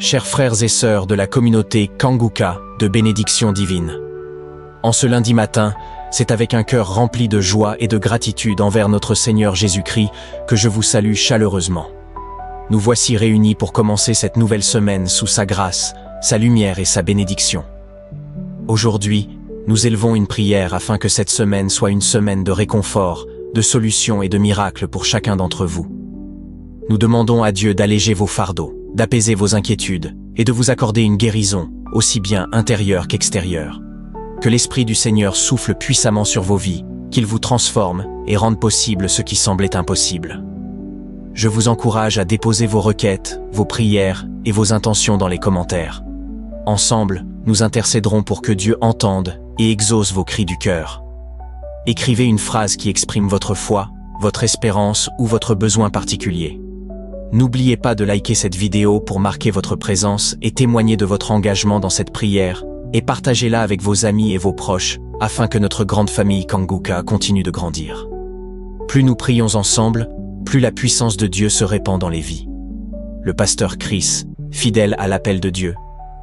chers frères et sœurs de la communauté Kanguka de bénédiction divine. En ce lundi matin, c'est avec un cœur rempli de joie et de gratitude envers notre Seigneur Jésus-Christ que je vous salue chaleureusement. Nous voici réunis pour commencer cette nouvelle semaine sous sa grâce, sa lumière et sa bénédiction. Aujourd'hui, nous élevons une prière afin que cette semaine soit une semaine de réconfort, de solutions et de miracles pour chacun d'entre vous. Nous demandons à Dieu d'alléger vos fardeaux, d'apaiser vos inquiétudes et de vous accorder une guérison, aussi bien intérieure qu'extérieure. Que l'Esprit du Seigneur souffle puissamment sur vos vies, qu'il vous transforme et rende possible ce qui semblait impossible. Je vous encourage à déposer vos requêtes, vos prières et vos intentions dans les commentaires. Ensemble, nous intercéderons pour que Dieu entende et exauce vos cris du cœur. Écrivez une phrase qui exprime votre foi, votre espérance ou votre besoin particulier. N'oubliez pas de liker cette vidéo pour marquer votre présence et témoigner de votre engagement dans cette prière, et partagez-la avec vos amis et vos proches, afin que notre grande famille Kanguka continue de grandir. Plus nous prions ensemble, plus la puissance de Dieu se répand dans les vies. Le pasteur Chris, fidèle à l'appel de Dieu,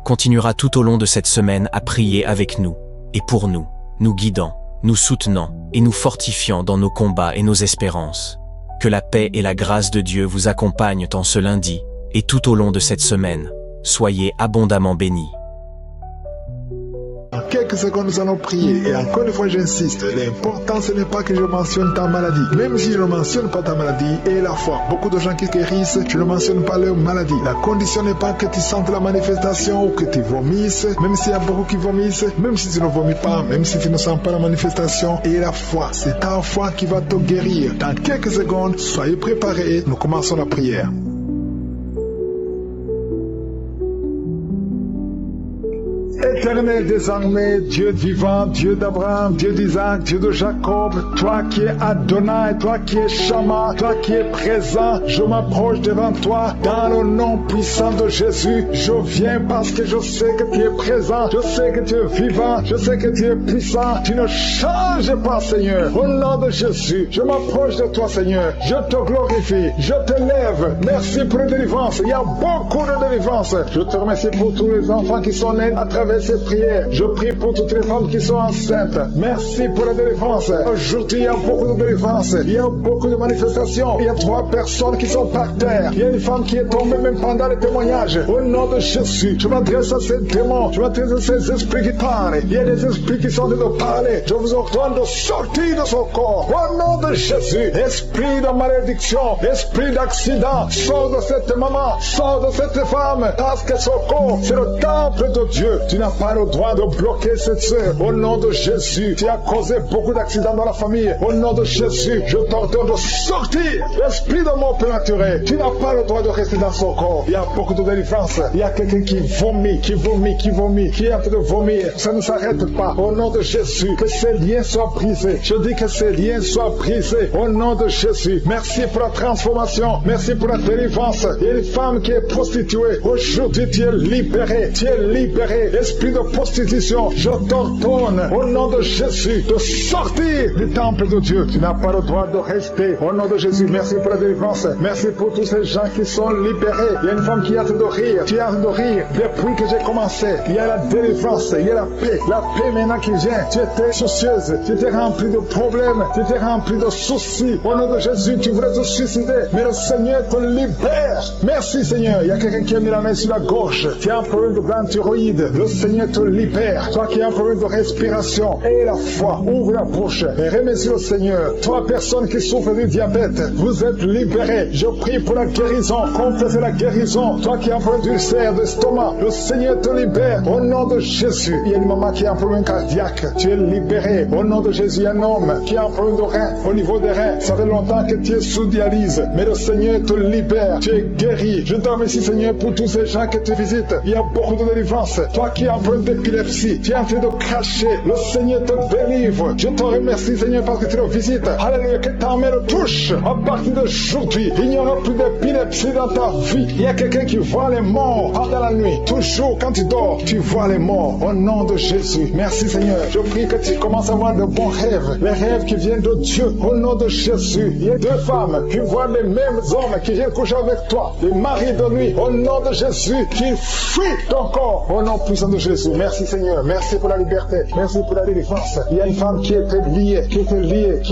continuera tout au long de cette semaine à prier avec nous, et pour nous, nous guidant, nous soutenant et nous fortifiant dans nos combats et nos espérances. Que la paix et la grâce de Dieu vous accompagnent en ce lundi, et tout au long de cette semaine. Soyez abondamment bénis. En quelques secondes, nous allons prier. Et encore une fois, j'insiste, l'important, ce n'est pas que je mentionne ta maladie. Même si je ne mentionne pas ta maladie, et la foi, beaucoup de gens qui guérissent, je ne mentionne pas leur maladie. La condition n'est pas que tu sentes la manifestation ou que tu vomisses, même s'il y a beaucoup qui vomissent, même si tu ne vomis pas, même si tu ne sens pas la manifestation. Et la foi, c'est ta foi qui va te guérir. Dans quelques secondes, soyez préparés, nous commençons la prière. Éternel désormais, Dieu vivant, Dieu d'Abraham, Dieu d'Isaac, Dieu de Jacob, toi qui es Adonai, toi qui es Shama, toi qui es présent, je m'approche devant toi dans le nom puissant de Jésus. Je viens parce que je sais que tu es présent, je sais que tu es vivant, je sais que tu es puissant. Tu ne changes pas, Seigneur. Au nom de Jésus, je m'approche de toi, Seigneur. Je te glorifie, je t'élève. Merci pour la délivrance. Il y a beaucoup de délivrance. Je te remercie pour tous les enfants qui sont nés à travers ces prières. Je prie pour toutes les femmes qui sont enceintes. Merci pour la délivrance. Aujourd'hui, il y a beaucoup de délivrance. Il y a beaucoup de manifestations. Il y a 3 personnes qui sont par terre. Il y a une femme qui est tombée même pendant le témoignage. Au nom de Jésus, je m'adresse à ces démons. Je m'adresse à ces esprits qui parlent. Il y a des esprits qui sont en train de parler. Je vous ordonne de sortir de son corps. Au nom de Jésus, esprit de malédiction, esprit d'accident, sors de cette maman, sors de cette femme, parce que son corps, c'est le temple de Dieu. Tu n'as pas le droit de bloquer cette sœur. Au nom de Jésus, tu as causé beaucoup d'accidents dans la famille. Au nom de Jésus, je t'ordonne de sortir. L'esprit de mort prématuré, tu n'as pas le droit de rester dans son corps. Il y a beaucoup de délivrance. Il y a quelqu'un qui vomit, qui est en train de vomir. Ça ne s'arrête pas. Au nom de Jésus, que ces liens soient brisés. Je dis que ces liens soient brisés. Au nom de Jésus, merci pour la transformation. Merci pour la délivrance. Il y a une femme qui est prostituée. Aujourd'hui, tu es libéré. Tu es libéré. Esprit de prostitution, je t'ordonne au nom de Jésus de sortir du temple de Dieu. Tu n'as pas le droit de rester. Au nom de Jésus, merci pour la délivrance. Merci pour tous ces gens qui sont libérés. Il y a une femme qui est en train de rire. Tu es en train de rire depuis que j'ai commencé. Il y a la délivrance, il y a la paix. La paix maintenant qui vient. Tu étais soucieuse, tu étais rempli de problèmes, tu étais rempli de soucis. Au nom de Jésus, tu voulais te suicider, mais le Seigneur te libère. Merci Seigneur. Il y a quelqu'un qui a mis la main sur la gauche. Tu as un problème de glande thyroïde. Le Seigneur te libère. Toi qui as un problème de respiration, et la foi, ouvre la bouche et remercie le Seigneur. Toi, personne qui souffre du diabète, vous êtes libérés. Je prie pour la guérison. Confessez la guérison. Toi qui as un problème d'ulcère, d'estomac, le Seigneur te libère. Au nom de Jésus, il y a une maman qui a un problème cardiaque. Tu es libéré. Au nom de Jésus, il y a un homme qui a un problème de rein, au niveau des reins. Ça fait longtemps que tu es sous dialyse, mais le Seigneur te libère. Tu es guéri. Je te remercie, Seigneur, pour tous ces gens que tu visites. Il y a beaucoup de délivrance. Toi qui est en train d'épilepsie, tu es en train de cracher, le Seigneur te délivre. Je te remercie, Seigneur, parce que tu le visites. Alléluia, que ta main le touche. À partir d'aujourd'hui, il n'y aura plus d'épilepsie dans ta vie. Il y a quelqu'un qui voit les morts pendant la nuit. Toujours quand tu dors, tu vois les morts. Au nom de Jésus. Merci, Seigneur. Je prie que tu commences à avoir de bons rêves. Les rêves qui viennent de Dieu. Au nom de Jésus. Il y a deux femmes qui voient les mêmes hommes qui viennent coucher avec toi. Les maris de nuit. Au nom de Jésus. Qui fuient ton corps. Au nom puissant de Jésus. Merci, Seigneur. Merci pour la liberté. Merci pour la délivrance. Il y a une femme qui était liée, qui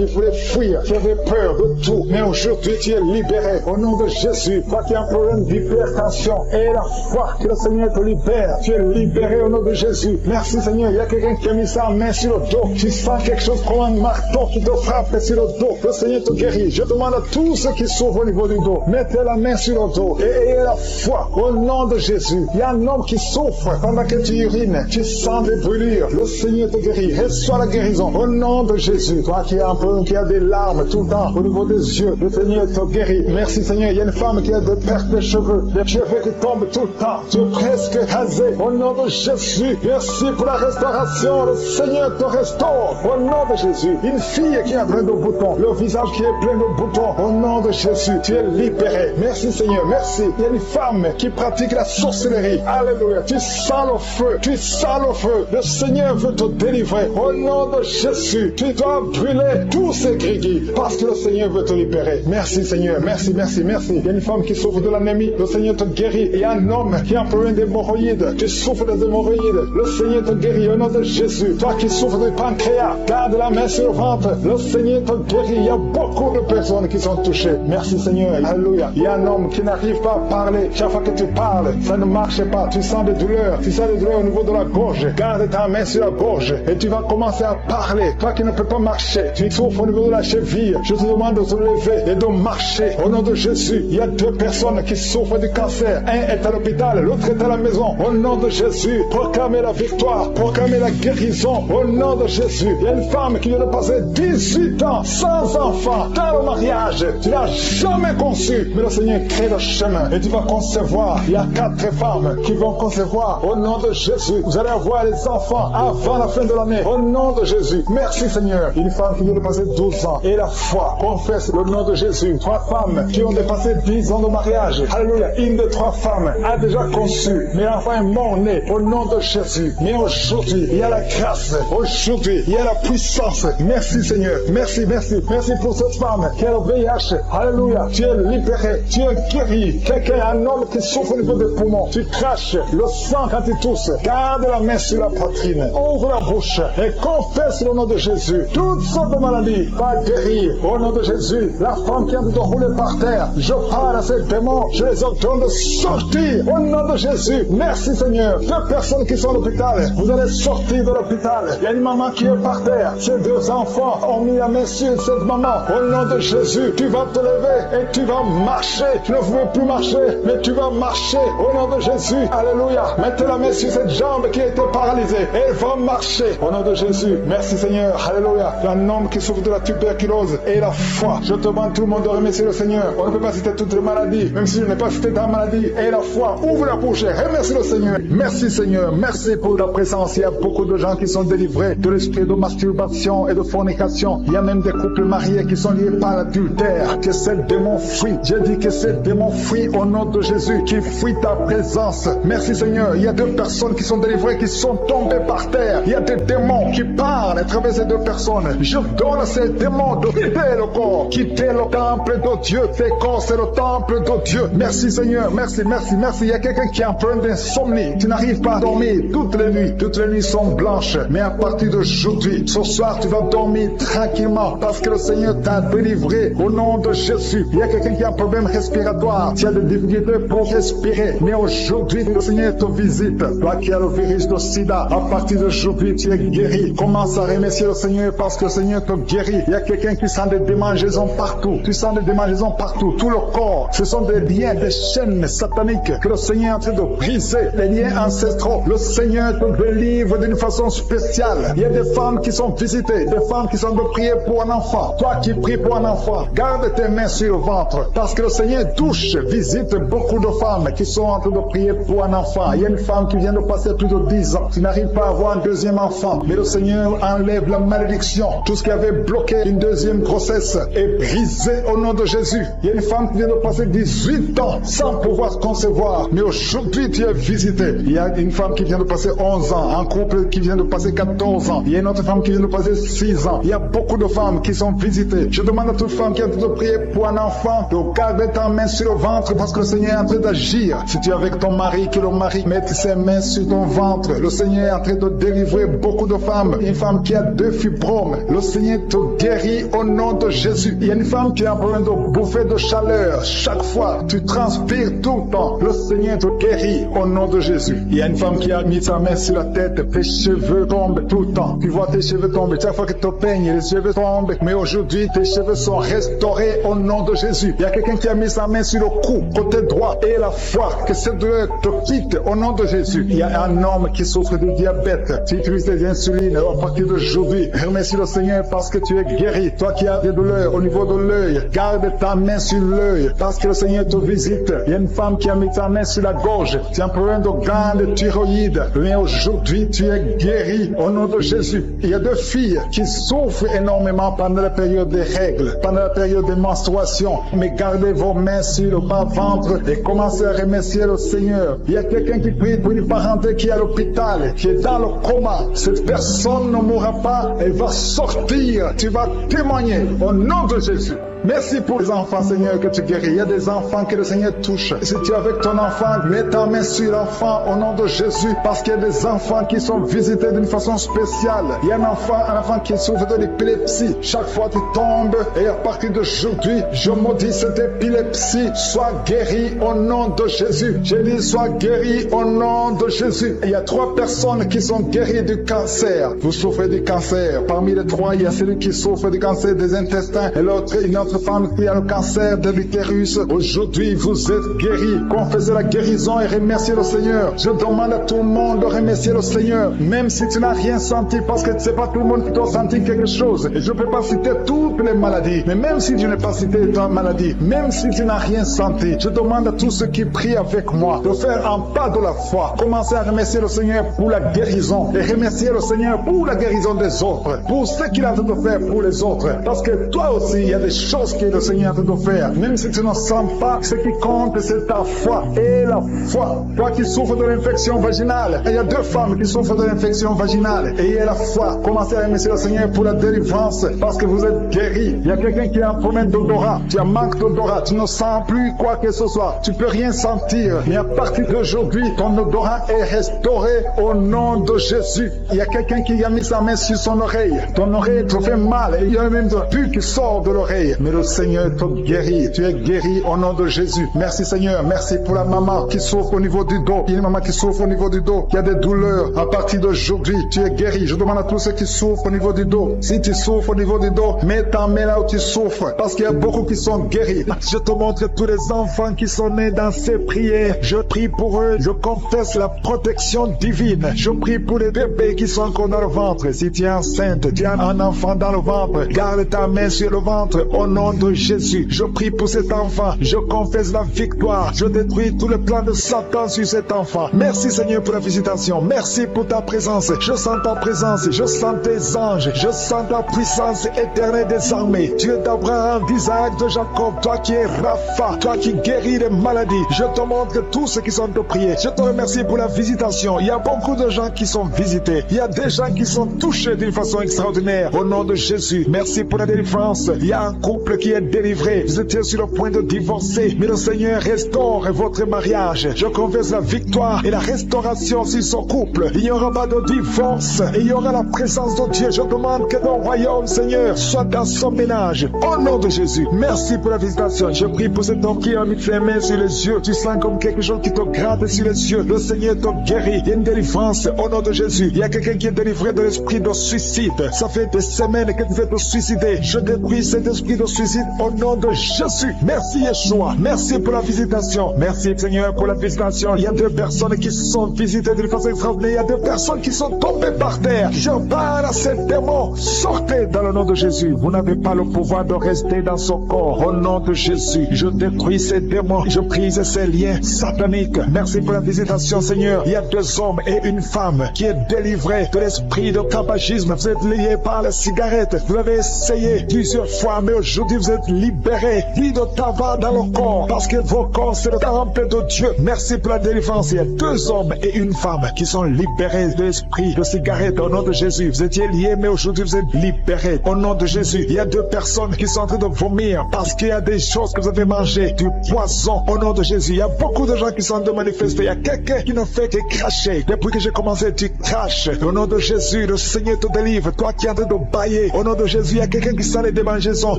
voulait fuir, qui avait peur de tout. Mais aujourd'hui, tu es libéré. Au nom de Jésus. Toi qui as un problème d'hypertension. Et la foi que le Seigneur te libère. Tu es libéré au nom de Jésus. Merci, Seigneur. Il y a quelqu'un qui a mis sa main sur le dos. Tu sens quelque chose comme un marteau qui te frappe sur le dos. Le Seigneur te guérit. Je demande à tous ceux qui souffrent au niveau du dos, mettez la main sur le dos et ayez la foi au nom de Jésus. Il y a un homme qui souffre pendant que tu urines. Tu sens des brûlures. Le Seigneur te guérit. Reçois la guérison au nom de Jésus. Toi qui as un peu, qui a des larmes tout le temps au niveau des yeux, le Seigneur te guérit. Merci, Seigneur. Il y a une femme qui a des pertes de cheveux, des cheveux qui tombent tout le temps. Tu es presque rasé au nom de Jésus. Merci pour la restauration. Le Seigneur te restaure au nom de Jésus. Une fille qui a plein de boutons, le visage qui est plein de boutons, au nom de Jésus, tu es libéré. Merci, Seigneur. Merci. Il y a une femme qui pratique la sorcellerie. Alléluia. Tu sens le feu. Tu sens le feu. Le Seigneur veut te délivrer au nom de Jésus. Tu dois brûler tous ces grigis parce que le Seigneur veut te libérer. Merci, Seigneur. Merci, merci, merci. Il y a une femme qui souffre de l'anémie. Le Seigneur te guérit. Il y a un homme qui a un problème d'hémorroïdes. Tu souffres des hémorroïdes. Le Seigneur te guérit au nom de Jésus. Toi qui souffres du pancréas, garde la main sur le ventre. Le Seigneur te guérit. Il y a beaucoup de personnes qui sont touchées. Merci, Seigneur. Alléluia. Il y a un homme qui n'arrive pas à parler. Chaque fois que tu parles, ça ne marche pas. Tu sens des douleurs. Tu sens des douleurs au niveau de la gorge. Garde ta main sur la gorge et tu vas commencer à parler. Toi qui ne peux pas marcher, tu souffres au niveau de la cheville. Je te demande de te lever et de marcher. Au nom de Jésus, il y a deux personnes qui souffrent du cancer. Un est à l'hôpital, l'autre est à la maison. Au nom de Jésus, proclamez la victoire, proclamez la guérison. Au nom de Jésus, il y a une femme qui vient de passer 18 ans sans enfant dans le mariage. Tu n'as jamais conçu, mais le Seigneur crée le chemin et tu vas concevoir. Il y a 4 femmes qui vont concevoir. Au nom de Jésus, vous allez avoir les enfants avant la fin de l'année. Au nom de Jésus, merci, Seigneur. Une femme qui vient de passer 12 ans et la foi confesse le nom de Jésus. 3 femmes qui ont dépassé 10 ans de mariage. Alléluia. Une des 3 femmes a déjà conçu, mais l'enfant est mort-né au nom de Jésus. Mais aujourd'hui, il y a la grâce. Aujourd'hui, il y a la puissance. Merci, Seigneur. Merci, merci. Merci pour cette femme qui a le VIH. Alléluia. Tu es libéré. Tu es guéri. Quelqu'un, un homme qui souffre au niveau des poumons. Tu craches le sang quand tu tousses. Garde la main sur la poitrine. Ouvre la bouche et confesse le nom de Jésus. Toutes sortes de maladies va guérir au nom de Jésus. La femme qui a de rouler par terre, je parle à ces démons, je les ordonne de sortir au nom de Jésus. Merci, Seigneur. 2 personnes qui sont à l'hôpital, vous allez sortir de l'hôpital. Il y a une maman qui est par terre. Ces 2 enfants ont mis la main sur cette maman. Au nom de Jésus, tu vas te lever et tu vas marcher. Tu ne veux plus marcher, mais tu vas marcher au nom de Jésus. Alléluia. Mettez la main sur cette jambe qui était paralysée. Elle va marcher au nom de Jésus. Merci, Seigneur. Alléluia. Il y a un homme qui souffre de la tuberculose et la foi. Je te demande tout le monde de remercier le Seigneur. On ne peut pas citer toutes les maladies, même si je n'ai pas cité ta maladie. Et la foi, ouvre la bouche et remercie le Seigneur. Merci, Seigneur. Merci pour ta présence. Il y a beaucoup de gens qui sont délivrés de l'esprit de masturbation et de fornication. Il y a même des couples mariés qui sont liés par l'adultère. Que ces démons fuient. J'ai dit que ces démons fuient au nom de Jésus, qui fuient ta présence. Merci, Seigneur. Il y a 2 personnes qui sont délivrées, qui sont tombées par terre. Il y a des démons qui parlent à travers ces 2 personnes. Je donne à ces démons de quitter le corps, quitter le temple de Dieu. Tes corps, c'est le temple de Dieu. Merci, Seigneur. Merci, merci, merci. Il y a quelqu'un qui a un problème d'insomnie. Tu n'arrives pas à dormir toutes les nuits. Toutes les nuits sont blanches. Mais à partir d'aujourd'hui, ce soir, tu vas dormir tranquillement parce que le Seigneur t'a délivré au nom de Jésus. Il y a quelqu'un qui a un problème respiratoire. Tu as des difficultés pour respirer. Mais aujourd'hui, le Seigneur te visite. Toi qui as le virus de sida, à partir d'aujourd'hui, tu es guéri. Commence à remercier le Seigneur parce que le Seigneur te guérit. Il y a quelqu'un qui sent des démangeaisons partout. Tu sens des démangeaisons partout. Tout le corps. Ce sont des liens, des chaînes sataniques que le Seigneur est en train de briser. Les liens ancestraux. Le Seigneur te délivre d'une façon spéciale. Il y a des femmes qui sont visitées. Des femmes qui sont de prier pour un enfant. Toi qui pries pour un enfant, garde tes mains sur le ventre. Parce que le Seigneur touche, visite beaucoup de femmes qui sont en train de prier pour un enfant. Il y a une femme qui vient de passé plus de 10 ans. Tu n'arrives pas à avoir un deuxième enfant. Mais le Seigneur enlève la malédiction. Tout ce qui avait bloqué une deuxième grossesse est brisé au nom de Jésus. Il y a une femme qui vient de passer 18 ans sans pouvoir concevoir. Mais aujourd'hui, tu es visité. Il y a une femme qui vient de passer 11 ans. Un couple qui vient de passer 14 ans. Il y a une autre femme qui vient de passer 6 ans. Il y a beaucoup de femmes qui sont visitées. Je demande à toute femme qui est en train de prier pour un enfant de garder ta main sur le ventre parce que le Seigneur est en train d'agir. Si tu es avec ton mari, que le mari mette ses mains sur ton ventre. Le Seigneur est en train de délivrer beaucoup de femmes. Une femme qui a 2 fibromes. Le Seigneur te guérit au nom de Jésus. Il y a une femme qui a un problème de bouffée de chaleur. Chaque fois, tu transpires tout le temps. Le Seigneur te guérit au nom de Jésus. Il y a une femme qui a mis sa main sur la tête. Tes cheveux tombent tout le temps. Tu vois tes cheveux tomber. Chaque fois que tu te peignes, les cheveux tombent. Mais aujourd'hui, tes cheveux sont restaurés au nom de Jésus. Il y a quelqu'un qui a mis sa main sur le cou, côté droit, et la foi. Que cette douleur te quitte au nom de Jésus. Il y a un homme qui souffre de diabète. Tu utilises des insulines. À partir d'aujourd'hui, remercie le Seigneur parce que tu es guéri. Toi qui as des douleurs au niveau de l'œil, garde ta main sur l'œil parce que le Seigneur te visite. Il y a une femme qui a mis sa main sur la gorge. Tu as un problème de glande thyroïde. Mais aujourd'hui, tu es guéri au nom de Jésus. Il y a 2 filles qui souffrent énormément pendant la période des règles, pendant la période des menstruations. Mais gardez vos mains sur le bas-ventre et commencez à remercier le Seigneur. Il y a quelqu'un qui prie pour une parenté qui est à l'hôpital, qui est dans le coma. Cette personne ne mourra pas, elle va sortir. Tu vas témoigner au nom de Jésus. Merci pour les enfants, Seigneur, que tu guéris. Il y a des enfants que le Seigneur touche. Si tu es avec ton enfant, mets ta main sur l'enfant au nom de Jésus, parce qu'il y a des enfants qui sont visités d'une façon spéciale. Il y a un enfant qui souffre de l'épilepsie. Chaque fois tu tombes, et à partir d'aujourd'hui, je maudis cette épilepsie. Sois guéri au nom de Jésus. Je dis, sois guéri au nom de Jésus. Il y a 3 personnes qui sont guéries du cancer. Vous souffrez du cancer. Parmi les 3, il y a celui qui souffre du cancer des intestins, et l'autre, une autre femme qui a le cancer de l'utérus. Aujourd'hui, vous êtes guéris. Confessez la guérison et remerciez le Seigneur. Je demande à tout le monde de remercier le Seigneur, même si tu n'as rien senti, parce que c'est pas tout le monde qui doit sentir quelque chose. Et je ne peux pas citer toutes les maladies, mais même si tu n'as pas cité ta maladie, même si tu n'as rien senti, je demande à tous ceux qui prient avec moi de faire un pas de la foi. Commencez à remercier le Seigneur pour la guérison et remercier le Seigneur pour la guérison des autres, pour ce qu'il a de faire pour les autres. Parce que toi aussi, il y a des choses que le Seigneur te doit faire. Même si tu ne sens pas, ce qui compte, c'est ta foi. Et la foi. Toi qui souffres de l'infection vaginale, il y a 2 femmes qui souffrent de l'infection vaginale. Et il y a la foi. Commencez à remercier le Seigneur pour la délivrance, parce que vous êtes guéris. Il y a quelqu'un qui a un problème d'odorat. Tu as manque d'odorat. Tu ne sens plus quoi que ce soit. Tu peux rien sentir. Mais à partir d'aujourd'hui, ton odorat est restauré au nom de Jésus. Il y a quelqu'un qui a mis sa main sur son oreille. Ton oreille te fait mal. Et il y a même de pu qui sort de l'oreille. Mais le Seigneur te guérit. Tu es guéri au nom de Jésus. Merci Seigneur. Merci pour la maman qui souffre au niveau du dos. Il y a une maman qui souffre au niveau du dos, qui a des douleurs. À partir d'aujourd'hui, tu es guéri. Je demande à tous ceux qui souffrent au niveau du dos. Si tu souffres au niveau du dos, mets ta main là où tu souffres, parce qu'il y a beaucoup qui sont guéris. Je te montre tous les enfants qui sont nés dans ces prières. Je prie pour eux. Je confesse la protection divine. Je prie pour les bébés qui sont encore dans le ventre. Si tu es enceinte, tu as un enfant dans le ventre, garde ta main sur le ventre au nom de Jésus. Je prie pour cet enfant. Je confesse la victoire. Je détruis tout le plan de Satan sur cet enfant. Merci Seigneur pour la visitation. Merci pour ta présence. Je sens ta présence. Je sens tes anges. Je sens ta puissance éternelle des armées. Dieu d'Abraham, d'Isaac, de Jacob. Toi qui es Rapha. Toi qui guéris les maladies. Je te montre tous ceux qui sont de prier. Je te remercie pour la visitation. Il y a beaucoup de gens qui sont visités. Il y a des gens qui sont touchés d'une façon extraordinaire. Au nom de Jésus. Merci pour la délivrance. Il y a un couple qui est délivré. Vous étiez sur le point de divorcer, mais le Seigneur restaure votre mariage. Je confesse la victoire et la restauration sur son couple. Il n'y aura pas de divorce et il y aura la présence de Dieu. Je demande que ton royaume, Seigneur, soit dans son ménage. Au nom de Jésus. Merci pour la visitation. Je prie pour cet homme qui a mis ses mains sur les yeux. Tu sens comme quelque chose qui te gratte sur les yeux. Le Seigneur te guérit. Il y a une délivrance au nom de Jésus. Il y a quelqu'un qui est délivré de l'esprit de suicide. Ça fait des semaines que tu veux te suicider. Je détruis cet esprit de suicide suicide au nom de Jésus. Merci Yeshua. Merci pour la visitation. Merci Seigneur pour la visitation. Il y a 2 personnes qui sont visitées d'une façon extraordinaire. Il y a 2 personnes qui sont tombées par terre. Je parle à ces démons. Sortez dans le nom de Jésus. Vous n'avez pas le pouvoir de rester dans son corps. Au nom de Jésus, je détruis ces démons. Je brise ces liens sataniques. Merci pour la visitation Seigneur. Il y a 2 hommes et une femme qui est délivrée de l'esprit de tabagisme. Vous êtes liés par la cigarette. Vous avez essayé plusieurs fois, mais aujourd'hui vous êtes libérés. Plus de tabac dans le corps, parce que vos corps c'est le temple de Dieu. Merci pour la délivrance. Il y a 2 hommes et une femme qui sont libérés de l'esprit de cigarette au nom de Jésus. Vous étiez liés, mais aujourd'hui vous êtes libérés au nom de Jésus. Il y a 2 personnes qui sont en train de vomir parce qu'il y a des choses que vous avez mangées, du poison au nom de Jésus. Il y a beaucoup de gens qui sont en train de manifester. Il y a quelqu'un qui ne fait que cracher. Depuis que j'ai commencé, tu craches. Au nom de Jésus, le Seigneur te délivre. Toi qui es en train de bailler, au nom de Jésus, il y a quelqu'un qui sent les démangeaisons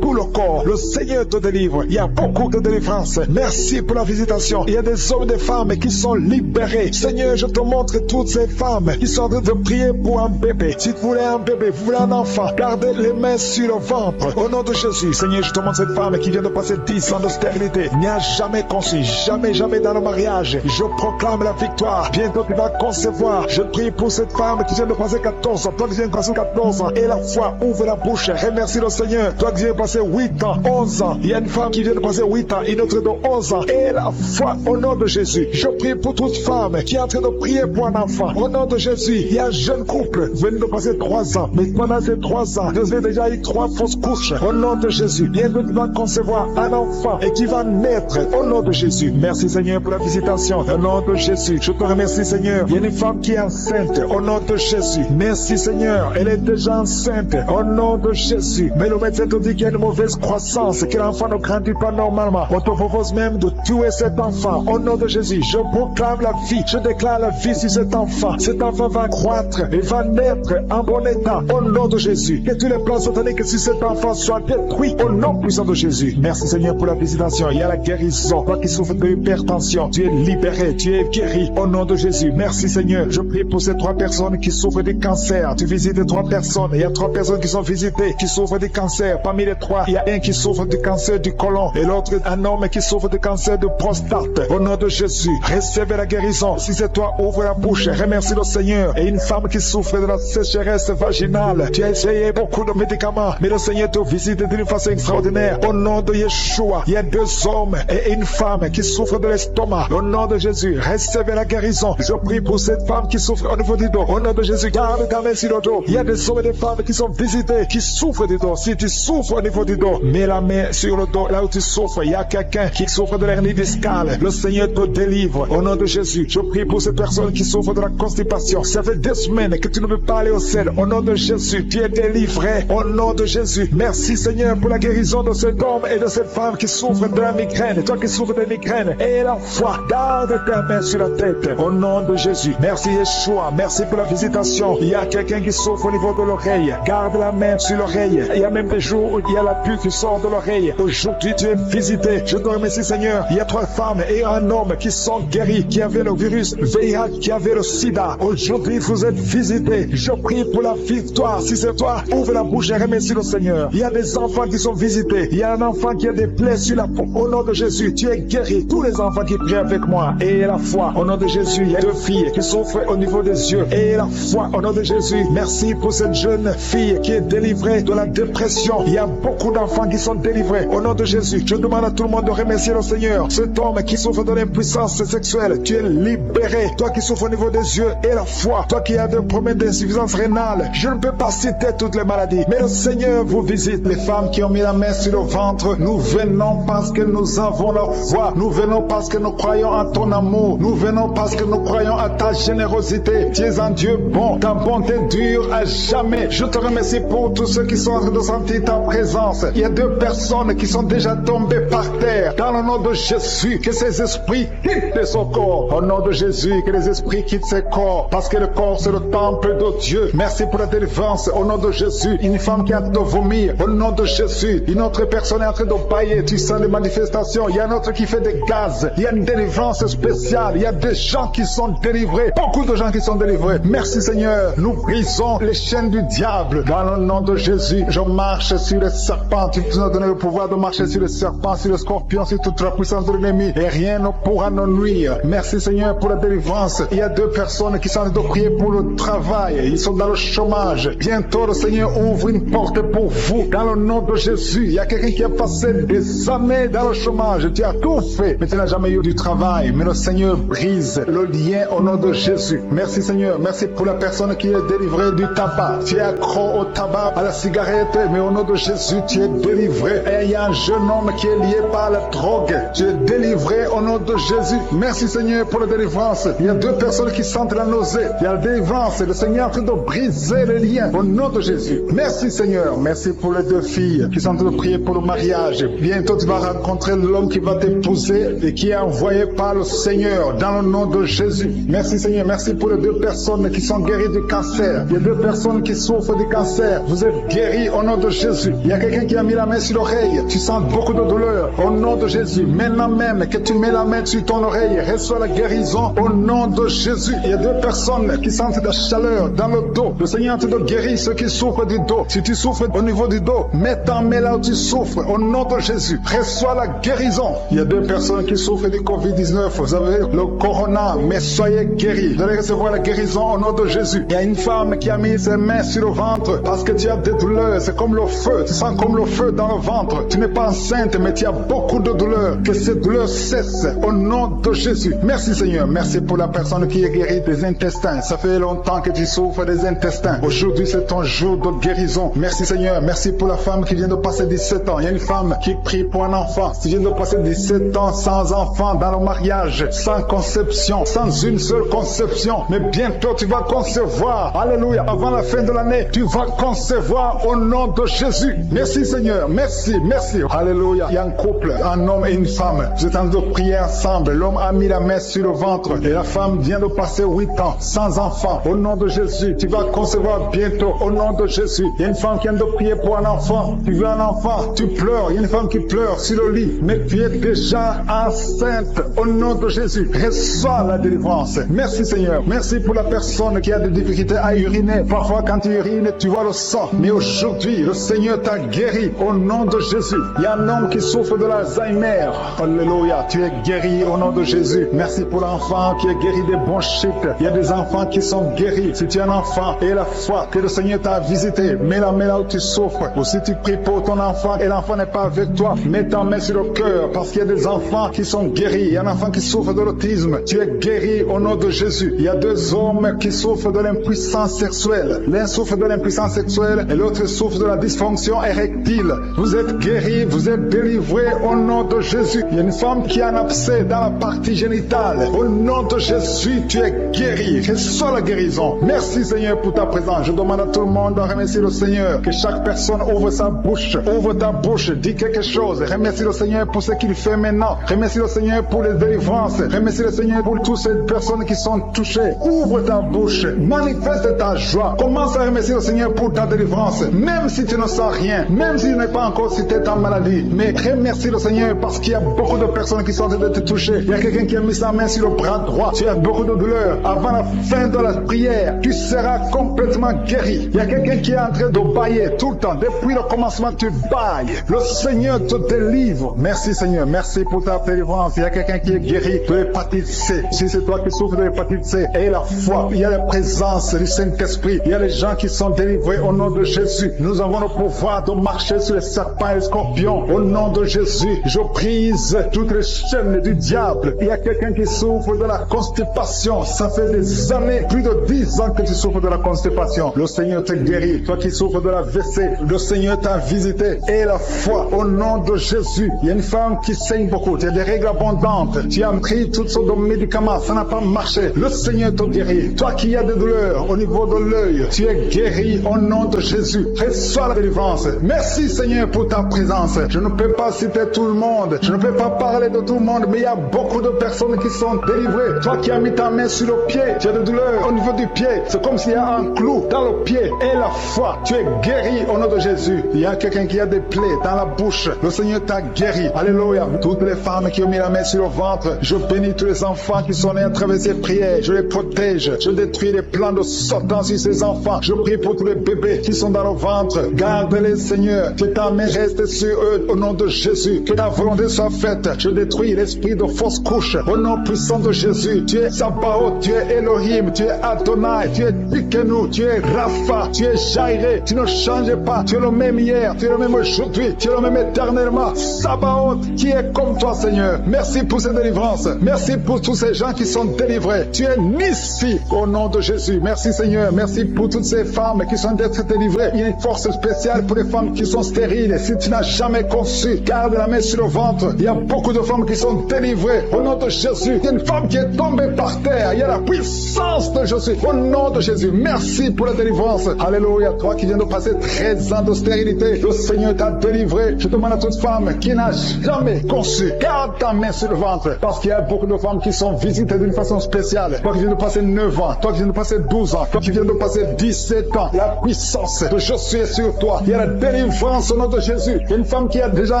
tout le corps. Le Seigneur te délivre. Il y a beaucoup de délivrance. Merci pour la visitation. Il y a des hommes et des femmes qui sont libérés. Seigneur, je te montre toutes ces femmes qui sont en train de prier pour un bébé. Si vous voulez un bébé, vous voulez un enfant, gardez les mains sur le ventre. Au nom de Jésus, Seigneur, je te montre cette femme qui vient de passer 10 ans de stérilité. Il n'y a jamais conçu, jamais dans le mariage. Je proclame la victoire. Bientôt tu vas concevoir. Je prie pour cette femme qui vient de passer 14 ans. Toi qui viens de passer 14 ans. Et la foi, ouvre la bouche. Remercie le Seigneur. Toi qui viens de passer 8 ans, 11 ans. Il y a une femme qui vient de passer 8 ans. Une autre de 11 ans. Et la foi, au nom de Jésus. Je prie pour toute femme qui est en train de prier pour un enfant. Au nom de Jésus. Il y a un jeune couple venu de passer 3 ans. Mais pendant ces 3 ans, vous avez déjà eu 3 fausses couches. Au nom de Jésus. Bientôt tu vas concevoir un enfant et qui va naître. Au nom de Jésus. Merci Seigneur pour la visitation. Au nom de Jésus. Je te remercie Seigneur. Il y a une femme qui est enceinte. Au nom de Jésus. Merci Seigneur. Elle est déjà enceinte. Au nom de Jésus. Mais le médecin te dit qu'il y a une mauvaise croissance, que l'enfant ne grandit pas normalement. On te propose même de tuer cet enfant. Au nom de Jésus. Je proclame la vie. Je déclare la vie sur cet enfant. Cet enfant va croître et va naître en bon état. Au nom de Jésus. Que tous les plans sataniques sur cet enfant soient détruits. Au nom puissant de Jésus. Merci Seigneur pour la visitation. Il y a la guérison. Toi qui souffres de l'hypertension, tu es libéré, tu es guéri. Au nom de Jésus. Merci Seigneur. Je prie pour ces 3 personnes qui souffrent du cancer. Tu visites 3 personnes. Il y a 3 personnes qui sont visitées, qui souffrent du cancer. Parmi les 3, il y a un qui souffre du cancer du côlon et l'autre un homme qui souffre du cancer de prostate. Au nom de Jésus, recevez la guérison. Si c'est toi, ouvre la bouche. Remercie le Seigneur. Et une femme qui souffre de la sécheresse vaginale. Tu as essayé beaucoup de médicaments, mais le Seigneur te visite d'une façon extraordinaire. Au nom de Yeshua, il y a 2 hommes et une femme qui souffrent de l'estomac. Au nom de Jésus, recevez la guérison. Je prie pour cette femme qui souffre au niveau du dos. Au nom de Jésus, garde ta main sur le dos. Il y a des hommes et des femmes qui sont visités, qui souffrent du dos. Si tu souffres au niveau du dos, mets la main sur le dos, là où tu souffres. Il y a quelqu'un qui souffre de l'hernie discale. Le Seigneur te délivre. Au nom de Jésus, je prie pour cette personne qui souffre de la constipation. Ça fait 2 semaines que tu ne peux pas aller au ciel. Au nom de Jésus, tu es délivré. Au nom de Jésus, merci Seigneur pour la guérison de cet homme et de cette femme qui souffre de la migraine. Toi qui souffres de migraine, et la foi, garde ta main sur la tête. Au nom de Jésus, merci Yeshua. Merci pour la visitation. Il y a quelqu'un qui souffre au niveau de l'oreille. Garde la main sur l'oreille. Il y a même des jours où il y a la pluie qui sort de l'oreille. Aujourd'hui, tu es visité. Je te remercie Seigneur. Il y a 3 femmes et un homme qui sont guéris, qui avaient le virus VIH, qui avaient le sida. Aujourd'hui, vous êtes visités. Je prie pour la victoire. Si c'est toi, ouvre la bouche et remercie le Seigneur. Il y a des enfants qui sont visités. Il y a un enfant qui a des plaies sur la peau. Au nom de Jésus, tu es guéri. Tous les enfants qui prient avec moi. Et la foi. Au nom de Jésus, il y a 2 filles qui souffrent au niveau des yeux. Et la foi. Au nom de Jésus, merci pour cette jeune fille qui est délivrée de la dépression. Il y a beaucoup d'enfants qui sont délivrés. Au nom de Jésus, je demande à tout le monde de remercier le Seigneur. Cet homme qui souffre de l'impuissance sexuelle, tu es libéré. Toi qui souffres au niveau des yeux et la foi. Toi qui as des problèmes d'insuffisance rénale. Je ne peux pas citer toutes les maladies, mais le Seigneur vous visite. Les femmes qui ont mis la main sur le ventre, nous venons parce que nous avons la foi. Nous venons parce que nous croyons en ton amour. Nous venons parce que nous croyons à ta générosité. Tu es un Dieu bon. Ta bonté dure à jamais. Je te remercie pour tous ceux qui sont en train de sentir ta présence. Il y a 2 personnes qui sont déjà tombées par terre. Dans le nom de Jésus, que ces esprits quittent son corps. Au nom de Jésus, que les esprits quittent ses corps. Parce que le corps, c'est le temple de Dieu. Merci pour la délivrance. Au nom de Jésus, une femme qui est en train de vomir. Au nom de Jésus, une autre personne est en train de bailler. Tu sens les manifestations. Il y a un autre qui fait des gaz. Il y a une délivrance spéciale. Il y a des gens qui sont délivrés. Beaucoup de gens qui sont délivrés. Merci Seigneur. Nous brisons les chaînes du diable. Dans le nom de Jésus, je marche sur les serpents. puissant. Tu nous as donné le pouvoir de marcher sur les serpents, sur les scorpions, sur toute la puissance de l'ennemi. Et rien ne pourra nous nuire. Merci Seigneur pour la délivrance. Il y a 2 personnes qui sont en train de prier pour le travail. Ils sont dans le chômage. Bientôt le Seigneur ouvre une porte pour vous. Dans le nom de Jésus. Il y a quelqu'un qui a passé des années dans le chômage. Tu as tout fait, mais tu n'as jamais eu du travail. Mais le Seigneur brise le lien au nom de Jésus. Merci Seigneur. Merci pour la personne qui est délivrée du tabac. Tu es accro au tabac, à la cigarette, mais au nom de Jésus, tu es délivré. Et il y a un jeune homme qui est lié par la drogue. Tu es délivré au nom de Jésus. Merci Seigneur pour la délivrance. Il y a 2 personnes qui sentent la nausée. Il y a la délivrance. Le Seigneur est en train de briser les liens au nom de Jésus. Merci Seigneur. Merci pour les 2 filles qui sont en train de prier pour le mariage. Bientôt tu vas rencontrer l'homme qui va t'épouser et qui est envoyé par le Seigneur dans le nom de Jésus. Merci Seigneur. Merci pour les 2 personnes qui sont guéries du cancer. Il y a 2 personnes qui souffrent du cancer. Vous êtes guéris au nom de Jésus. Il y a quelqu'un qui a mis la main sur l'oreille. Tu sens beaucoup de douleur au nom de Jésus. Maintenant même que tu mets la main sur ton oreille, reçois la guérison au nom de Jésus. Il y a 2 personnes qui sentent de la chaleur dans le dos. Le Seigneur te guérit ceux qui souffrent du dos. Si tu souffres au niveau du dos, mets ta main là où tu souffres au nom de Jésus. Reçois la guérison. Il y a 2 personnes qui souffrent du Covid-19. Vous avez le corona, mais soyez guéris. Vous allez recevoir la guérison au nom de Jésus. Il y a une femme qui a mis ses mains sur le ventre parce que tu as des douleurs. C'est comme le feu. Tu sens comme le feu dans le ventre. Tu n'es pas enceinte, mais tu as beaucoup de douleurs. Que ces douleurs cessent au nom de Jésus. Merci Seigneur. Merci pour la personne qui est guérie des intestins. Ça fait longtemps que tu souffres des intestins. Aujourd'hui, c'est ton jour de guérison. Merci Seigneur. Merci pour la femme qui vient de passer 17 ans. Il y a une femme qui prie pour un enfant. Tu viens de passer 17 ans sans enfant dans le mariage, sans conception, sans une seule conception. Mais bientôt, tu vas concevoir. Alléluia. Avant la fin de l'année, tu vas concevoir au nom de Jésus. Merci Seigneur. Merci. Merci. Alléluia. Il y a un couple, un homme et une femme. Vous êtes en train de prier ensemble. L'homme a mis la main sur le ventre et la femme vient de passer 8 ans sans enfant. Au nom de Jésus, tu vas concevoir bientôt. Au nom de Jésus. Il y a une femme qui vient de prier pour un enfant. Tu veux un enfant, tu pleures. Il y a une femme qui pleure sur le lit. Mais tu es déjà enceinte. Au nom de Jésus, reçois la délivrance. Merci Seigneur. Merci pour la personne qui a des difficultés à uriner. Parfois quand tu urines, tu vois le sang. Mais aujourd'hui, le Seigneur t'a guéri. Au nom de Jésus. Il y a un homme qui souffre de l'Alzheimer. Alléluia. Tu es guéri au nom de Jésus. Merci pour l'enfant qui est guéri des bronchites. Il y a des enfants qui sont guéris. Si tu es un enfant et la foi que le Seigneur t'a visité, mets la main là où tu souffres. Ou si tu pries pour ton enfant et l'enfant n'est pas avec toi, mets ta main sur le cœur parce qu'il y a des enfants qui sont guéris. Il y a un enfant qui souffre de l'autisme. Tu es guéri au nom de Jésus. Il y a 2 hommes qui souffrent de l'impuissance sexuelle. L'un souffre de l'impuissance sexuelle et l'autre souffre de la dysfonction érectile. Vous êtes guéris, vous êtes délivrés au nom de Jésus. Il y a une femme qui a un abcès dans la partie génitale. Au nom de Jésus, tu es guéri. Reçois la guérison. Merci Seigneur pour ta présence. Je demande à tout le monde de remercier le Seigneur. Que chaque personne ouvre sa bouche. Ouvre ta bouche. Dis quelque chose. Remercie le Seigneur pour ce qu'il fait maintenant. Remercie le Seigneur pour les délivrances. Remercie le Seigneur pour toutes ces personnes qui sont touchées. Ouvre ta bouche. Manifeste ta joie. Commence à remercier le Seigneur pour ta délivrance. Même si tu ne sens rien. Même si tu n'es pas encore cité ta maladie. Mais remercie le Seigneur parce qu'il y a beaucoup de personnes qui sont en train de te toucher. Il y a quelqu'un qui a mis sa main sur le bras droit. Tu as beaucoup de douleur. Avant la fin de la prière, tu seras complètement guéri. Il y a quelqu'un qui est en train de bailler tout le temps. Depuis le commencement, tu bailles. Le Seigneur te délivre. Merci Seigneur. Merci pour ta délivrance. Il y a quelqu'un qui est guéri de l'hépatite C. Si c'est toi qui souffres de l'hépatite C, et la foi, il y a la présence du Saint-Esprit. Il y a les gens qui sont délivrés au nom de Jésus. Nous avons le pouvoir de marcher sur les serpents et les scorpions. Au nom de Jésus, je brise toutes les chaînes du diable. Il y a quelqu'un qui souffre de la constipation. Ça fait des années, plus de 10 ans que tu souffres de la constipation. Le Seigneur te guérit. Toi qui souffres de la WC, le Seigneur t'a visité. Et la foi, au nom de Jésus. Il y a une femme qui saigne beaucoup. Tu as des règles abondantes. Tu as pris toutes sortes de médicaments. Ça n'a pas marché. Le Seigneur te guérit. Toi qui as des douleurs au niveau de l'œil, tu es guéri au nom de Jésus. Reçois la délivrance. Merci Seigneur pour ta présence. Je ne peux pas citer tout le monde. Je ne peux pas parler de tout le monde, mais il y a beaucoup de personnes qui sont délivrées. Toi qui as mis ta main sur le pied, tu as des douleurs au niveau du pied. C'est comme s'il y a un clou dans le pied. Et la foi, tu es guéri au nom de Jésus. Il y a quelqu'un qui a des plaies dans la bouche. Le Seigneur t'a guéri. Alléluia. Toutes les femmes qui ont mis la main sur le ventre, je bénis tous les enfants qui sont nés à travers ces prières. Je les protège. Je détruis les plans de Satan sur ces enfants. Je prie pour tous les bébés qui sont dans le ventre. Garde-les, Seigneur. Seigneur. Que ta main reste sur eux au nom de Jésus. Que ta volonté soit faite. Je détruis l'esprit de fausse couche. Au nom puissant de Jésus. Tu es Sabaoth, tu es Elohim, tu es Adonai, tu es Tikenu, tu es Rapha, tu es Jairé. Tu ne changes pas. Tu es le même hier, tu es le même aujourd'hui, tu es le même éternellement. Sabaoth, qui est comme toi, Seigneur. Merci pour cette délivrance. Merci pour tous ces gens qui sont délivrés. Tu es Nissi au nom de Jésus. Merci, Seigneur. Merci pour toutes ces femmes qui sont d'être délivrées. Il y a une force spéciale pour les femmes qui sont stériles. Si tu n'as jamais conçu, garde la main sur le ventre. Il y a beaucoup de femmes qui sont délivrées au nom de Jésus. Il y a une femme qui est tombée par terre. Il y a la puissance de Jésus au nom de Jésus. Merci pour la délivrance. Alléluia. Toi qui viens de passer 13 ans de stérilité, le Seigneur t'a délivré. Je demande à toute femme qui n'a jamais conçu, garde ta main sur le ventre. Parce qu'il y a beaucoup de femmes qui sont visitées d'une façon spéciale. Toi qui viens de passer 9 ans, toi qui viens de passer 12 ans, toi qui viens de passer 17 ans, la puissance de Jésus est sur toi. Il y a la délivrance au nom de Jésus. Il y a une femme qui a déjà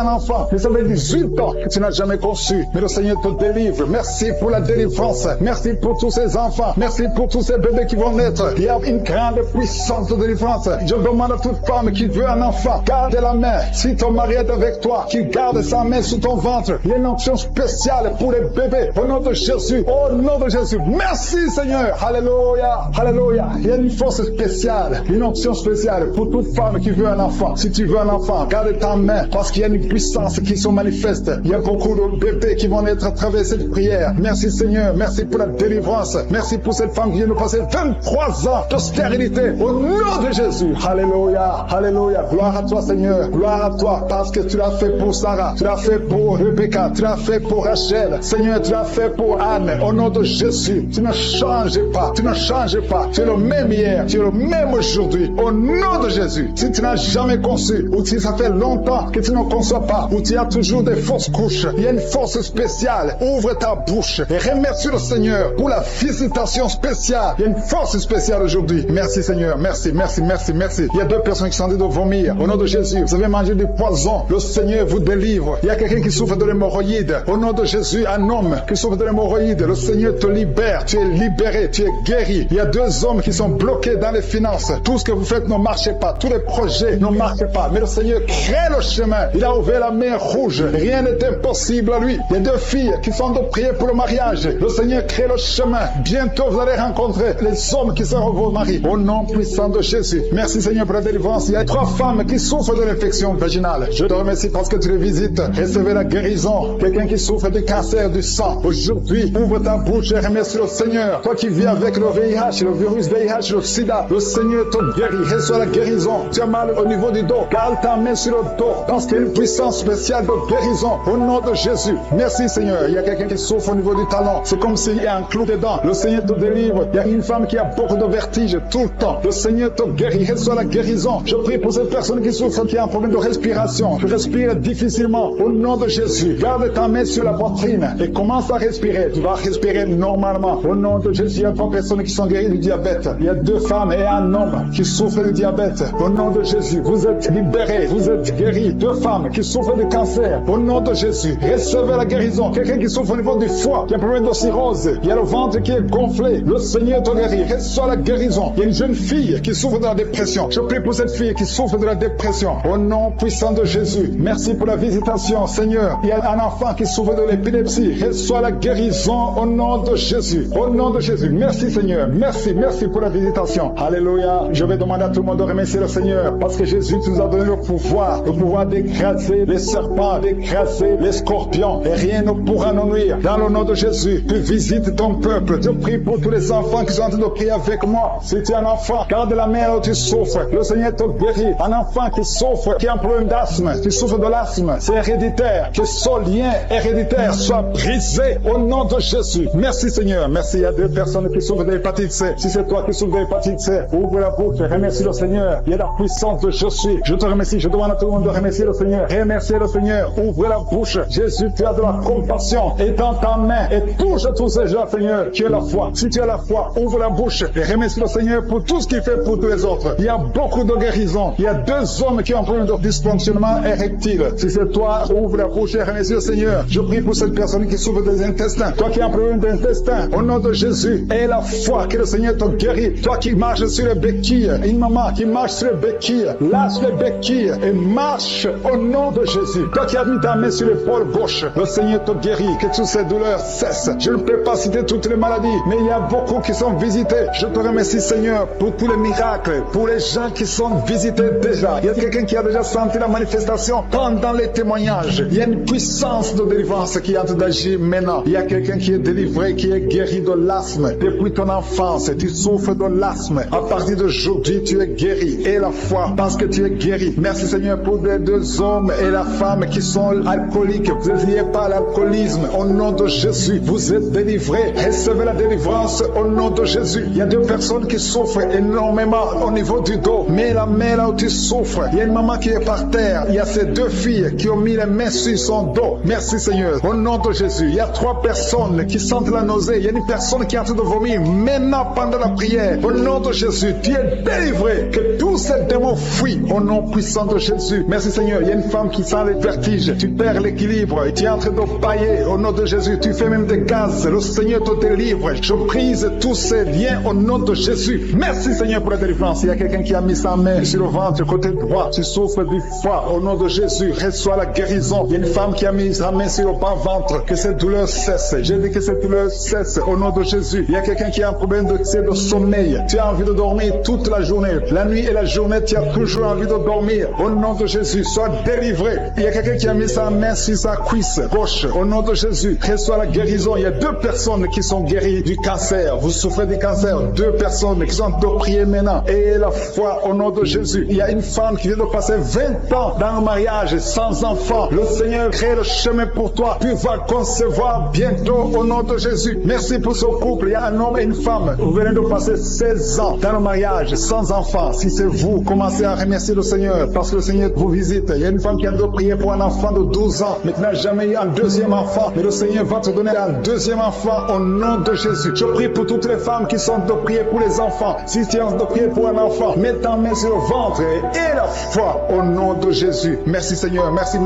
un enfant, mais ça fait 18 ans que tu n'as jamais conçu. Mais le Seigneur te délivre. Merci pour la délivrance. Merci pour tous ces enfants. Merci pour tous ces bébés qui vont naître. Il y a une grande puissance de délivrance. Je demande à toute femme qui veut un enfant, garde la main. Si ton mari est avec toi, qu'il garde sa main sous ton ventre. Il y a une onction spéciale pour les bébés. Au nom de Jésus. Au nom de Jésus. Merci, Seigneur. Alléluia. Alléluia. Il y a une force spéciale, une onction spéciale pour toute femme qui veut un enfant. Si tu veux un enfant, garde ta main parce qu'il y a une puissance qui se manifeste. Il y a beaucoup de bébés qui vont naître à travers cette prière. Merci, Seigneur. Merci pour la délivrance. Merci pour cette femme qui vient de passer 23 ans de stérilité. Au nom de Jésus. Alléluia. Alléluia. Gloire à toi, Seigneur. Gloire à toi parce que tu l'as fait pour Sarah. Tu l'as fait pour Rebecca. Tu l'as fait pour Rachel. Seigneur, tu l'as fait pour Anne. Au nom de Jésus. Tu ne changes pas. Tu ne changes pas. Tu es le même hier. Tu es le même aujourd'hui. Au nom de Jésus. Si tu n'as jamais conçu ou si ça fait longtemps que tu ne conçois pas ou tu as toujours des fausses couches, il y a une force spéciale. Ouvre ta bouche et remercie le Seigneur pour la visitation spéciale. Il y a une force spéciale aujourd'hui. Merci, Seigneur. Merci, merci, merci, merci. Il y a 2 personnes qui sont en train de vomir. Au nom de Jésus, vous avez mangé du poison. Le Seigneur vous délivre. Il y a quelqu'un qui souffre de l'hémorroïde. Au nom de Jésus, un homme qui souffre de l'hémorroïde. Le Seigneur te libère. Tu es libéré. Tu es guéri. Il y a 2 hommes qui sont bloqués dans les finances. Tout ce que vous faites ne marche pas. Tous les projets ne marchent pas. Mais le Seigneur crée le chemin. Il a ouvert la mer rouge. Rien n'est impossible à lui. Il y a 2 filles qui sont de prier pour le mariage. Le Seigneur crée le chemin. Bientôt, vous allez rencontrer les hommes qui seront vos maris. Au nom puissant de Jésus. Merci, Seigneur, pour la délivrance. Il y a 3 femmes qui souffrent de l'infection vaginale. Je te remercie parce que tu les visites. Recevez la guérison. Quelqu'un qui souffre du cancer du sang. Aujourd'hui, ouvre ta bouche et remercie le Seigneur. Toi qui vis avec le VIH, le virus VIH, le sida, le Seigneur te guérit. Reçois la guérison. Tu as mal au niveau du dos. Garde ta main sur le dos. Parce qu'il y a une puissance spéciale de guérison. Au nom de Jésus. Merci, Seigneur. Il y a quelqu'un qui souffre au niveau du talon. C'est comme s'il y a un clou dedans. Le Seigneur te délivre. Il y a une femme qui a beaucoup de vertige tout le temps. Le Seigneur te guérit. Reçois la guérison. Je prie pour cette personne qui souffre, qui a un problème de respiration. Tu respires difficilement. Au nom de Jésus. Garde ta main sur la poitrine et commence à respirer. Tu vas respirer normalement. Au nom de Jésus. Il y a 3 personnes qui sont guéries du diabète. Il y a 2 femmes et un homme qui souffrent du diabète. Au nom de Jésus. Vous êtes libérés. Vous êtes guéris. 2 femmes qui souffrent du cancer. Au nom de Jésus. Recevez la guérison. Quelqu'un qui souffre au niveau du foie, qui a un problème de cirrhose. Il y a le ventre qui est gonflé. Le Seigneur te guérit. Reçois la guérison. Il y a une jeune fille qui souffre de la dépression. Je prie pour cette fille qui souffre de la dépression. Au nom puissant de Jésus. Merci pour la visitation, Seigneur. Il y a un enfant qui souffre de l'épilepsie. Reçois la guérison au nom de Jésus. Au nom de Jésus. Merci, Seigneur. Merci, merci pour la visitation. Alléluia. Je vais demander à tout le monde de remercier le Seigneur parce que Jésus nous a donné le pouvoir d'écraser les serpents, d'écraser les scorpions et rien ne pourra nous nuire. Dans le nom de Jésus, tu visites ton peuple. Je prie pour tous les enfants qui sont en train de prier avec moi. Si tu es un enfant, garde la main où tu souffres. Le Seigneur te guérit. Un enfant qui souffre, qui a un problème d'asthme, qui souffre de l'asthme, c'est héréditaire. Que ce lien héréditaire soit brisé au nom de Jésus. Merci, Seigneur. Merci. Il y a 2 personnes qui souffrent de l'hépatite C. Si c'est toi qui souffres de l'hépatite C, ouvre la bouche et remercie le Seigneur. Il y a la puissance de Jésus. Je te remercie. Je demande à tout le monde de remercier le Seigneur. Remerciez le Seigneur. Ouvre la bouche. Jésus, tu as de la compassion. Et dans ta main, et touche tous ces gens, Seigneur, qui ont la foi. Si tu as la foi, ouvre la bouche et remercie le Seigneur pour tout ce qu'il fait pour tous les autres. Il y a beaucoup de guérisons. Il y a 2 hommes qui ont un problème de dysfonctionnement érectile. Si c'est toi, ouvre la bouche et remercie le Seigneur. Je prie pour cette personne qui souffre des intestins. Toi qui as un problème d'intestin, au nom de Jésus, aie la foi que le Seigneur te guérit. Toi qui marches sur les béquilles, une maman qui marche sur les béquilles, lâche les béquilles béquille et marche au nom de Jésus. Toi qui as mis ta main sur l'épaule gauche, le Seigneur te guérit, que toutes ces douleurs cessent. Je ne peux pas citer toutes les maladies, mais il y a beaucoup qui sont visités. Je te remercie Seigneur pour tous les miracles, pour les gens qui sont visités déjà. Il y a quelqu'un qui a déjà senti la manifestation pendant les témoignages. Il y a une puissance de délivrance qui est en train d'agir maintenant. Il y a quelqu'un qui est délivré, qui est guéri de l'asthme. Depuis ton enfance, tu souffres de l'asthme. À partir d'aujourd'hui, tu es guéri. Et la foi, parce que tu es guéri. Merci Seigneur pour les deux hommes et la femme qui sont alcooliques. Vous êtes liés par l'alcoolisme. Au nom de Jésus, vous êtes délivrés. Recevez la délivrance au nom de Jésus. Il y a deux personnes qui souffrent énormément au niveau du dos. Mais la main là où tu souffres, il y a une maman qui est par terre. Il y a ces deux filles qui ont mis les mains sur son dos. Merci Seigneur. Au nom de Jésus, il y a trois personnes qui sentent la nausée. Il y a une personne qui est en train de vomir maintenant pendant la prière. Au nom de Jésus, tu es délivré. Que tous ces démons fuient au nom puissant de Jésus. Merci Seigneur. Il y a une femme qui sent les vertiges. Tu perds l'équilibre et tu es en train de pailler. Au nom de Jésus, tu fais même des gaz. Le Seigneur te délivre. Je brise tous ces liens au nom de Jésus. Merci Seigneur pour la délivrance. Il y a quelqu'un qui a mis sa main sur le ventre, côté droit. Tu souffres du foie. Au nom de Jésus, reçois la guérison. Il y a une femme qui a mis sa main sur le bas-ventre. Que cette douleur cesse. J'ai dit que cette douleur cesse au nom de Jésus. Il y a quelqu'un qui a un problème de sommeil. Tu as envie de dormir toute la journée. La nuit et la journée, tu as toujours envie de dormir. Au nom de Jésus, sois délivré. Il y a quelqu'un qui a mis sa main sur sa cuisse gauche. Au nom de Jésus, reçois la guérison. Il y a deux personnes qui sont guéries du cancer. Vous souffrez du cancer. Deux personnes qui sont de prier maintenant. Et la foi au nom de Jésus. Il y a une femme qui vient de passer 20 ans dans le mariage sans enfant. Le Seigneur crée le chemin pour toi. Tu vas concevoir bientôt au nom de Jésus. Merci pour ce couple. Il y a un homme et une femme. Vous venez de passer 16 ans dans le mariage sans enfant. Si c'est vous, commencez à remercier le Seigneur parce que le Seigneur vous visite. Il y a une femme qui a de prier pour un enfant de 12 ans mais qui n'a jamais eu un deuxième enfant. Mais le Seigneur va te donner un deuxième enfant au nom de Jésus. Je prie pour toutes les femmes qui sont de prier pour les enfants. Si tu es de prier pour un enfant, mets ta main sur le ventre et la foi au nom de Jésus. Merci Seigneur. Merci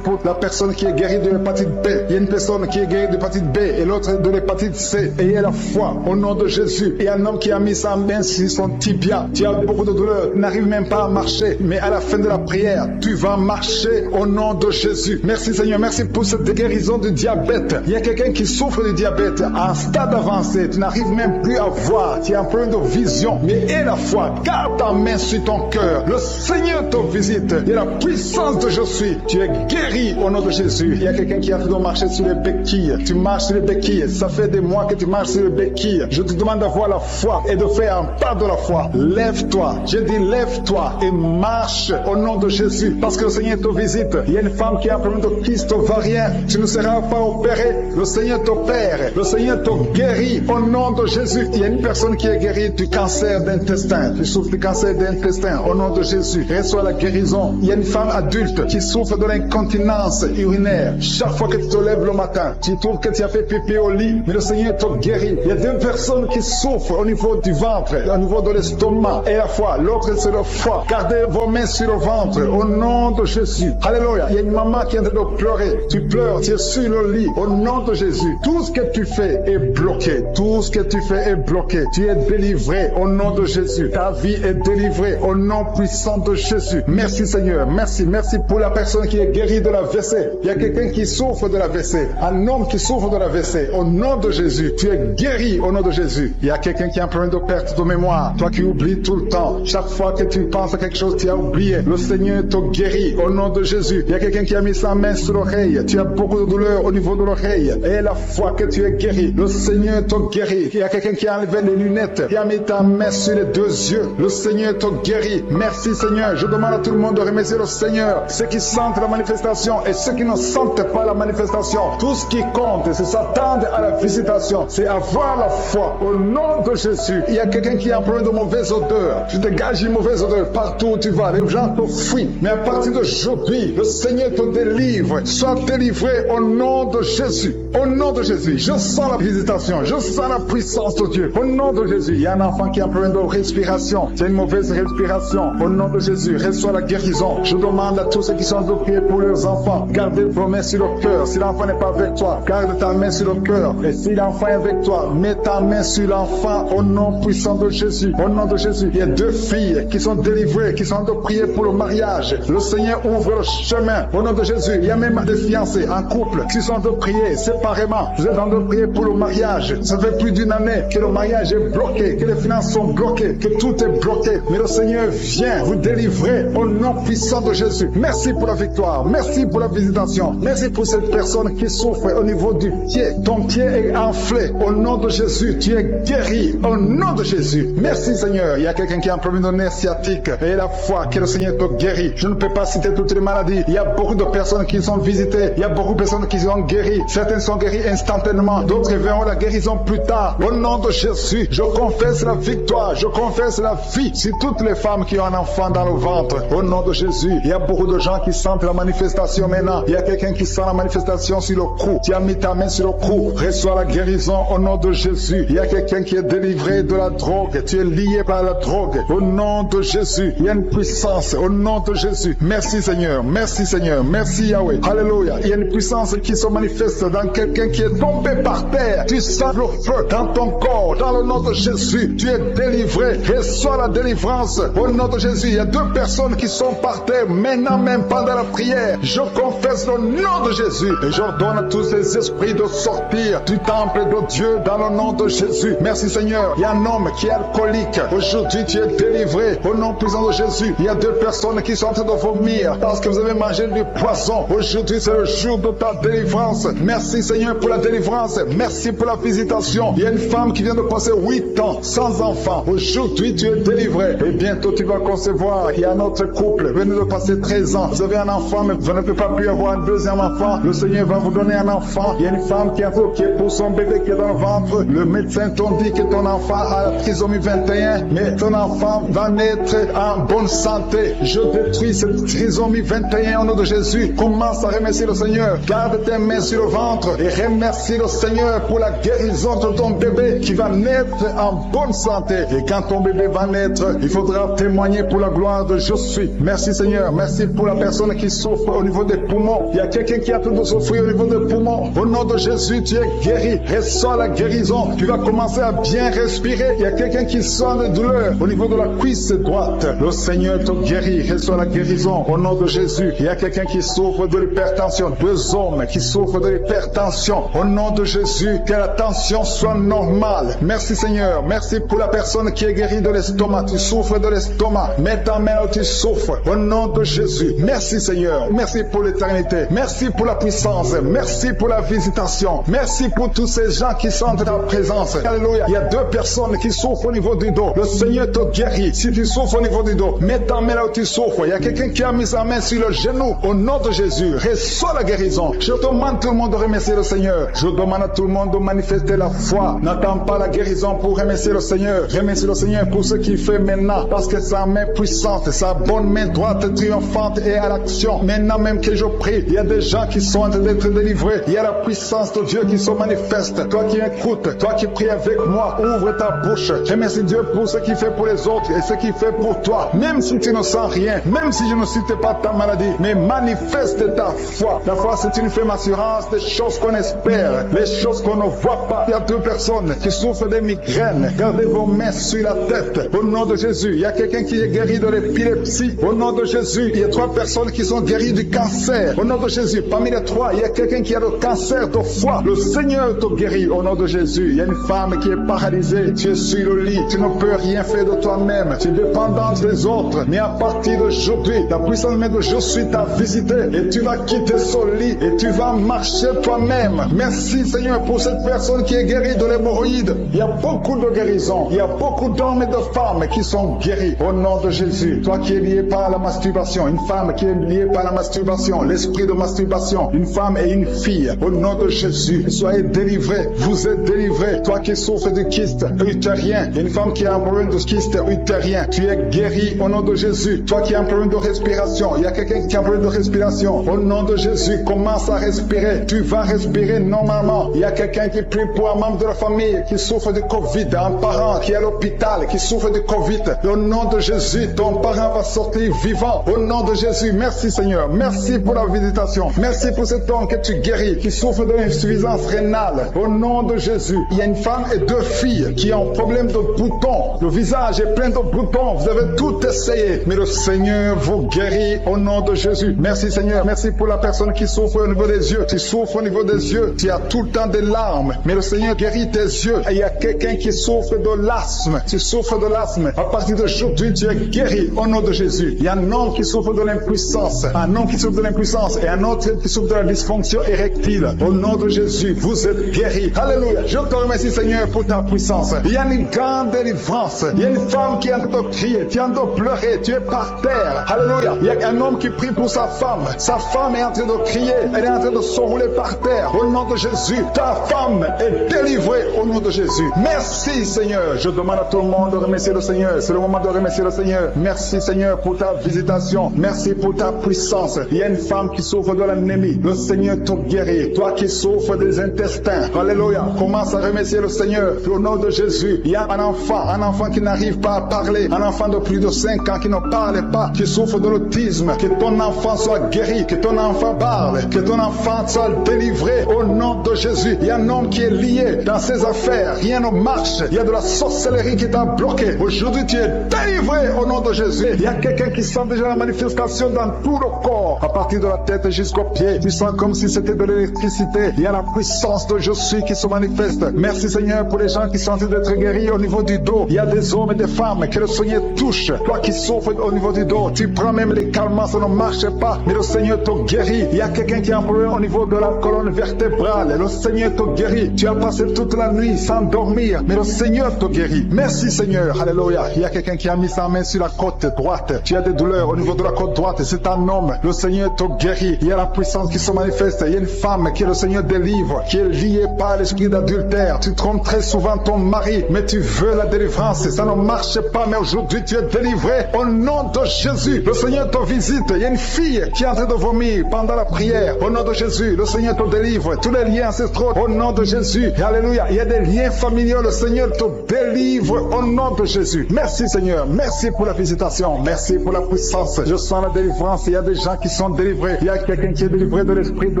pour la personne qui est guérie de l'hépatite B. Il y a une personne qui est guérie de l'hépatite B et l'autre de l'hépatite C. Et il y a la foi au nom de Jésus. Il y a un homme qui a mis sa main sur son tibia. Tu as beaucoup de douleur. Tu n'arrives même pas à marcher. Mais à la fin de la prière, tu vas marcher au nom de Jésus. Merci Seigneur. Merci pour cette guérison du diabète. Il y a quelqu'un qui souffre du diabète à un stade avancé. Tu n'arrives même plus à voir. Tu as un problème de vision. Mais aie la foi. Garde ta main sur ton cœur. Le Seigneur te visite. Il y a la puissance de je suis. Tu es guéri au nom de Jésus. Il y a quelqu'un qui a fait de marcher sur les béquilles. Tu marches sur les béquilles. Ça fait des mois que tu marches sur les béquilles. Je te demande d'avoir la foi et de faire un pas de la foi. Lève-toi. Je dis lève-toi et marche au nom de Jésus. Parce que le Seigneur te visite. Il y a une femme qui a un problème de kyste ovarien. Tu ne seras pas opéré. Le Seigneur t'opère. Le Seigneur te guérit au nom de Jésus. Il y a une personne qui est guérie du cancer d'intestin. Tu souffres du cancer d'intestin au nom de Jésus. Reçois la guérison. Il y a une femme adulte qui souffre de l'incontinence urinaire. Chaque fois que tu te lèves le matin, tu trouves que tu as fait pipi au lit, mais le Seigneur te guérit. Il y a deux personnes qui souffrent au niveau du ventre, au niveau de l'estomac et la foi. L'autre c'est le foie. Gardez vos mains sur le ventre au nom de Jésus. Alléluia. Il y a une maman qui est en train de pleurer. Tu pleures, tu es sur le lit au nom de Jésus. Tout ce que tu fais est bloqué. Tout ce que tu fais est bloqué. Tu es délivré au nom de Jésus. Ta vie est délivrée au nom puissant de Jésus. Merci Seigneur. Merci pour la personne qui est guérie de la WC. Il y a quelqu'un qui souffre de la WC. Un homme qui souffre de la WC. Au nom de Jésus, tu es guéri au nom de Jésus. Il y a quelqu'un qui a un problème de perte de mémoire. Toi qui oublies tout le temps. Chaque fois que tu penses à quelque chose, tu as oublié. Le Seigneur te guérit au nom de Jésus. Il y a quelqu'un qui a mis sa main sur l'oreille. Tu as beaucoup de douleur au niveau de l'oreille. Et la foi que tu es guéri. Le Seigneur te guérit. Il y a quelqu'un qui a enlevé les lunettes. Qui a mis ta main sur les deux yeux. Le Seigneur te guérit. Merci Seigneur. Je demande à tout le monde de remercier le Seigneur. Ceux qui sentent la manifestation et ceux qui ne sentent pas la manifestation. Tout ce qui compte, c'est s'attendre à la visitation. C'est avoir la foi au nom de Jésus. Il y a quelqu'un qui a un problème de mauvaise odeur. Tu dégages une mauvaise odeur partout où tu vas. Les gens te fuient. Mais à partir d'aujourd'hui, le Seigneur te délivre. Sois délivré au nom de Jésus. Au nom de Jésus. Je sens la visitation. Je sens la puissance de Dieu. Au nom de Jésus. Il y a un enfant qui a un problème de respiration. C'est une mauvaise respiration. Au nom de Jésus. Reçois la guérison. Je demande à tous ceux qui sont de prier pour leurs enfants. Gardez vos mains sur le cœur. Si l'enfant n'est pas avec toi, garde ta main sur le cœur. Et si l'enfant est avec toi, mets ta main sur l'enfant au nom puissant de Jésus. Au nom de Jésus. Il y a deux filles qui sont délivrées, qui sont de prier pour le mariage. Le Seigneur ouvre le chemin. Au nom de Jésus, il y a même des fiancés en couple qui sont en train de prier séparément. Vous êtes en train de prier pour le mariage. Ça fait plus d'une année que le mariage est bloqué, que les finances sont bloquées, que tout est bloqué. Mais le Seigneur vient vous délivrer au nom puissant de Jésus. Merci pour la victoire. Merci pour la visitation. Merci pour cette personne qui souffre au niveau du pied. Ton pied est enflé. Au nom de Jésus, tu es guéri. Au nom de Jésus. Merci Seigneur. Il y a quelqu'un qui a un problème de nerf sciatique. Et la foi que le Seigneur te guérit. Je ne peux pas citer toutes les maladies. Il y a beaucoup de personnes qui sont visitées. Il y a beaucoup de personnes qui sont guéries. Certaines sont guéries instantanément. D'autres verront la guérison plus tard. Au nom de Jésus, je confesse la victoire. Je confesse la vie sur toutes les femmes qui ont un enfant dans le ventre. Au nom de Jésus, il y a beaucoup de gens qui sentent la manifestation maintenant. Il y a quelqu'un qui sent la manifestation sur le cou. Tu as mis ta main sur le cou. Reçois la guérison au nom de Jésus. Il y a quelqu'un qui est délivré de la drogue. Tu es lié par la drogue. Au nom de Jésus, il y a une puissance. Au nom de Jésus. Merci Seigneur. Merci Seigneur. Merci Yahweh. Alléluia. Il y a une puissance qui se manifeste dans quelqu'un qui est tombé par terre. Tu sens le feu dans ton corps. Dans le nom de Jésus, tu es délivré. Reçois la délivrance. Au nom de Jésus, il y a deux personnes qui sont par terre maintenant même pendant la prière. Je confesse le nom de Jésus et j'ordonne à tous ces esprits de sortir du temple de Dieu dans le nom de Jésus. Merci Seigneur. Il y a un homme qui est alcoolique. Aujourd'hui, tu es délivré. Au nom puissant de Jésus, il y a deux personnes qui sont en train de vomir parce que vous avez mangé du poison. Aujourd'hui, c'est le jour de ta délivrance. Merci Seigneur pour la délivrance. Merci pour la visitation. Il y a une femme qui vient de passer 8 ans sans enfant. Aujourd'hui, tu es délivré. Et bientôt, tu vas concevoir. Il y a un autre couple. Venez de passer 13 ans. Vous avez un enfant, mais vous ne pouvez pas plus avoir un deuxième enfant. Le Seigneur va vous donner un enfant. Il y a une femme qui est pour son bébé qui est dans le ventre. Le médecin t'a dit que ton enfant a la trisomie 21, mais ton enfant va naître en bonne santé. Je détruis cette trisomie 21 au nom de Jésus. Commence à remercier le Seigneur. Garde tes mains sur le ventre et remercie le Seigneur pour la guérison de ton bébé qui va naître en bonne santé. Et quand ton bébé va naître, il faudra témoigner pour la gloire de je suis. Merci Seigneur. Merci pour la personne qui souffre au niveau des poumons. Il y a quelqu'un qui a tout de souffrir au niveau des poumons. Au nom de Jésus, tu es guéri. Reçois la guérison. Tu vas commencer à bien respirer. Il y a quelqu'un qui sent de douleur au niveau de la cuisse droite. Le Seigneur te guérit. Reçois la guérison au nom de Jésus. Il y a quelqu'un qui souffre de l'hypertension. 2 hommes qui souffrent de l'hypertension. Au nom de Jésus, que la tension soit normale. Merci Seigneur. Merci pour la personne qui est guérie de l'estomac. Tu souffres de l'estomac. Mets ta main où tu souffres. Au nom de Jésus. Merci Seigneur. Merci pour l'éternité. Merci pour la puissance. Merci pour la visitation. Merci pour tous ces gens qui sentent ta présence. Alléluia. Il y a 2 personnes qui souffrent au niveau du dos. Le Seigneur te guérit. Si tu souffres au niveau du dos, mets ta main là où tu souffres. Il y a quelqu'un qui a mis sa main sur le genou. Au nom de Jésus, reçois la guérison. Je demande tout le monde de remercier le Seigneur. Je demande à tout le monde de manifester la foi. N'attends pas la guérison pour remercier le Seigneur. Remercie le Seigneur pour ce qu'il fait maintenant. Parce que sa main puissante, sa bonne main droite triomphante est à l'action. Maintenant même que je prie, il y a des gens qui sont en train d'être délivrés. Il y a la puissance de Dieu qui se manifeste. Toi qui écoutes, toi qui pries avec moi, ouvre ta bouche. Remercie Dieu pour ce qu'il fait pour les autres et ce qu'il fait pour toi. Même si tu ne sens rien, même si je ne cite pas ta maladie, mais manifeste ta foi. La foi, c'est une ferme assurance des choses qu'on espère, les choses qu'on ne voit pas. Il y a 2 personnes qui souffrent de migraines. Gardez vos mains sur la tête. Au nom de Jésus, il y a quelqu'un qui est guéri de l'épilepsie. Au nom de Jésus, il y a 3 personnes qui sont guéries du cancer. Au nom de Jésus, parmi les 3, il y a quelqu'un qui a le cancer de foie. Le Seigneur te guérit. Au nom de Jésus, il y a une femme qui est paralysée. Tu es sur le lit. Tu ne peux rien faire de toi-même. Tu es dépendant des autres. Mais à partir d'aujourd'hui, la puissance même de je suis t'a visité. Et tu vas quitter ce lit. Et tu vas marcher toi-même. Merci Seigneur pour cette personne qui est guérie de l'hémorroïde. Il y a beaucoup de guérisons. Il y a beaucoup d'hommes et de femmes qui sont guéris. Au nom de Jésus. Toi qui es lié par la masturbation. Une femme qui est liée par la masturbation. L'esprit de masturbation. Une femme et une fille. Au nom de Jésus. Soyez délivrés. Vous êtes délivrés. Toi qui souffres de kyste utérien. Une femme qui a un problème de kyste utérien. Tu es guéri au nom de Jésus. Toi qui as un problème de respiration. Il y a quelqu'un qui a un problème de respiration. Au nom de Jésus. Commence à respirer. Tu vas respirer normalement. Il y a quelqu'un qui prie pour un membre de la famille qui souffre de Covid. Un parent qui est à l'hôpital qui souffre de Covid. Au nom de Jésus. Ton parent va sortir vivant. Au nom de Jésus. Merci Seigneur. Merci pour la visitation. Merci pour cet homme que tu guéris qui souffre de l'insuffisance rénale. Au nom de Jésus. Il y a une femme et 2 filles qui ont un problème de boutons. Le visage est plein de boutons. Vous avez tout essayé. guérit. Mais le Seigneur vous guérit au nom de Jésus. Merci Seigneur. Merci pour la personne qui souffre au niveau des yeux. Tu souffres au niveau des yeux. Tu as tout le temps des larmes. Mais le Seigneur guérit tes yeux. Et il y a quelqu'un qui souffre de l'asthme. Tu souffres de l'asthme. À partir d'aujourd'hui, tu es guéri au nom de Jésus. Il y a un homme qui souffre de l'impuissance. Un homme qui souffre de l'impuissance et un autre qui souffre de la dysfonction érectile. Au nom de Jésus, vous êtes guéris. Alléluia. Je te remercie Seigneur pour ta puissance. Il y a une grande délivrance. Il y a une femme qui est en train de crier. Tu es en train de pleurer. Tu es par terre. Alléluia. Il y a un homme qui prie pour sa femme. Sa femme est en train de crier. Elle est en train de s'enrouler par terre. Au nom de Jésus, ta femme est délivrée au nom de Jésus. Merci Seigneur. Je demande à tout le monde de remercier le Seigneur. C'est le moment de remercier le Seigneur. Merci Seigneur pour ta visitation. Merci pour ta puissance. Il y a une femme qui souffre de l'anémie. Le Seigneur te guérit. Toi qui souffres des intestins. Alléluia. Commence à remercier le Seigneur. Au nom de Jésus. Il y a un enfant qui n'arrive pas à parler. Un enfant de plus de 5 ans qui ne parle pas. Qui souffre de l'autisme. Que ton enfant soit guéri. Que ton enfant parle. Que ton enfant soit délivré. Au nom de Jésus. Il y a un homme qui est lié dans ses affaires. Rien ne marche. Il y a de la sorcellerie qui t'a bloqué. Aujourd'hui, tu es délivré au nom de Jésus. Il y a quelqu'un qui sent déjà la manifestation dans tout le corps. À partir de la tête jusqu'aux pieds. Tu sens comme si c'était de l'électricité. Il y a la puissance de je suis qui se manifeste. Merci Seigneur pour les gens qui sont en train d'être guéris au niveau du dos. Il y a des hommes et des femmes que le Seigneur touche. Toi qui souffres au niveau du dos. Tu prends même les calmants, ça ne marche pas. Mais le Seigneur te guérit. Il y a quelqu'un qui a un problème au niveau de la colonne vertébrale. Le Seigneur te guérit. Tu as passé toute la nuit sans dormir. Mais le Seigneur te guérit. Merci Seigneur. Alléluia. Il y a quelqu'un qui a mis sa main sur la côte droite. Tu as des douleurs au niveau de la côte droite. C'est un homme. Le Seigneur te guérit. Il y a la puissance qui se manifeste. Il y a une femme qui le Seigneur délivre, qui est liée par l'esprit d'adultère. Tu trompes très souvent ton mari, mais tu veux la délivrance. Ça ne marche pas, mais aujourd'hui tu es délivré. Au nom de Jésus, le Seigneur te visite. Il y a une fille qui est en train de vomir pendant la prière. Au nom de Jésus, le Seigneur te délivre. Tous les liens ancestraux, au nom de Jésus. Alléluia. Il y a des liens familiaux. Le Seigneur te délivre au nom de Jésus. Merci Seigneur. Merci pour la visitation. Merci pour la puissance. Je sens la délivrance. Il y a des gens qui sont délivrés. Il y a quelqu'un qui est délivré de l'esprit de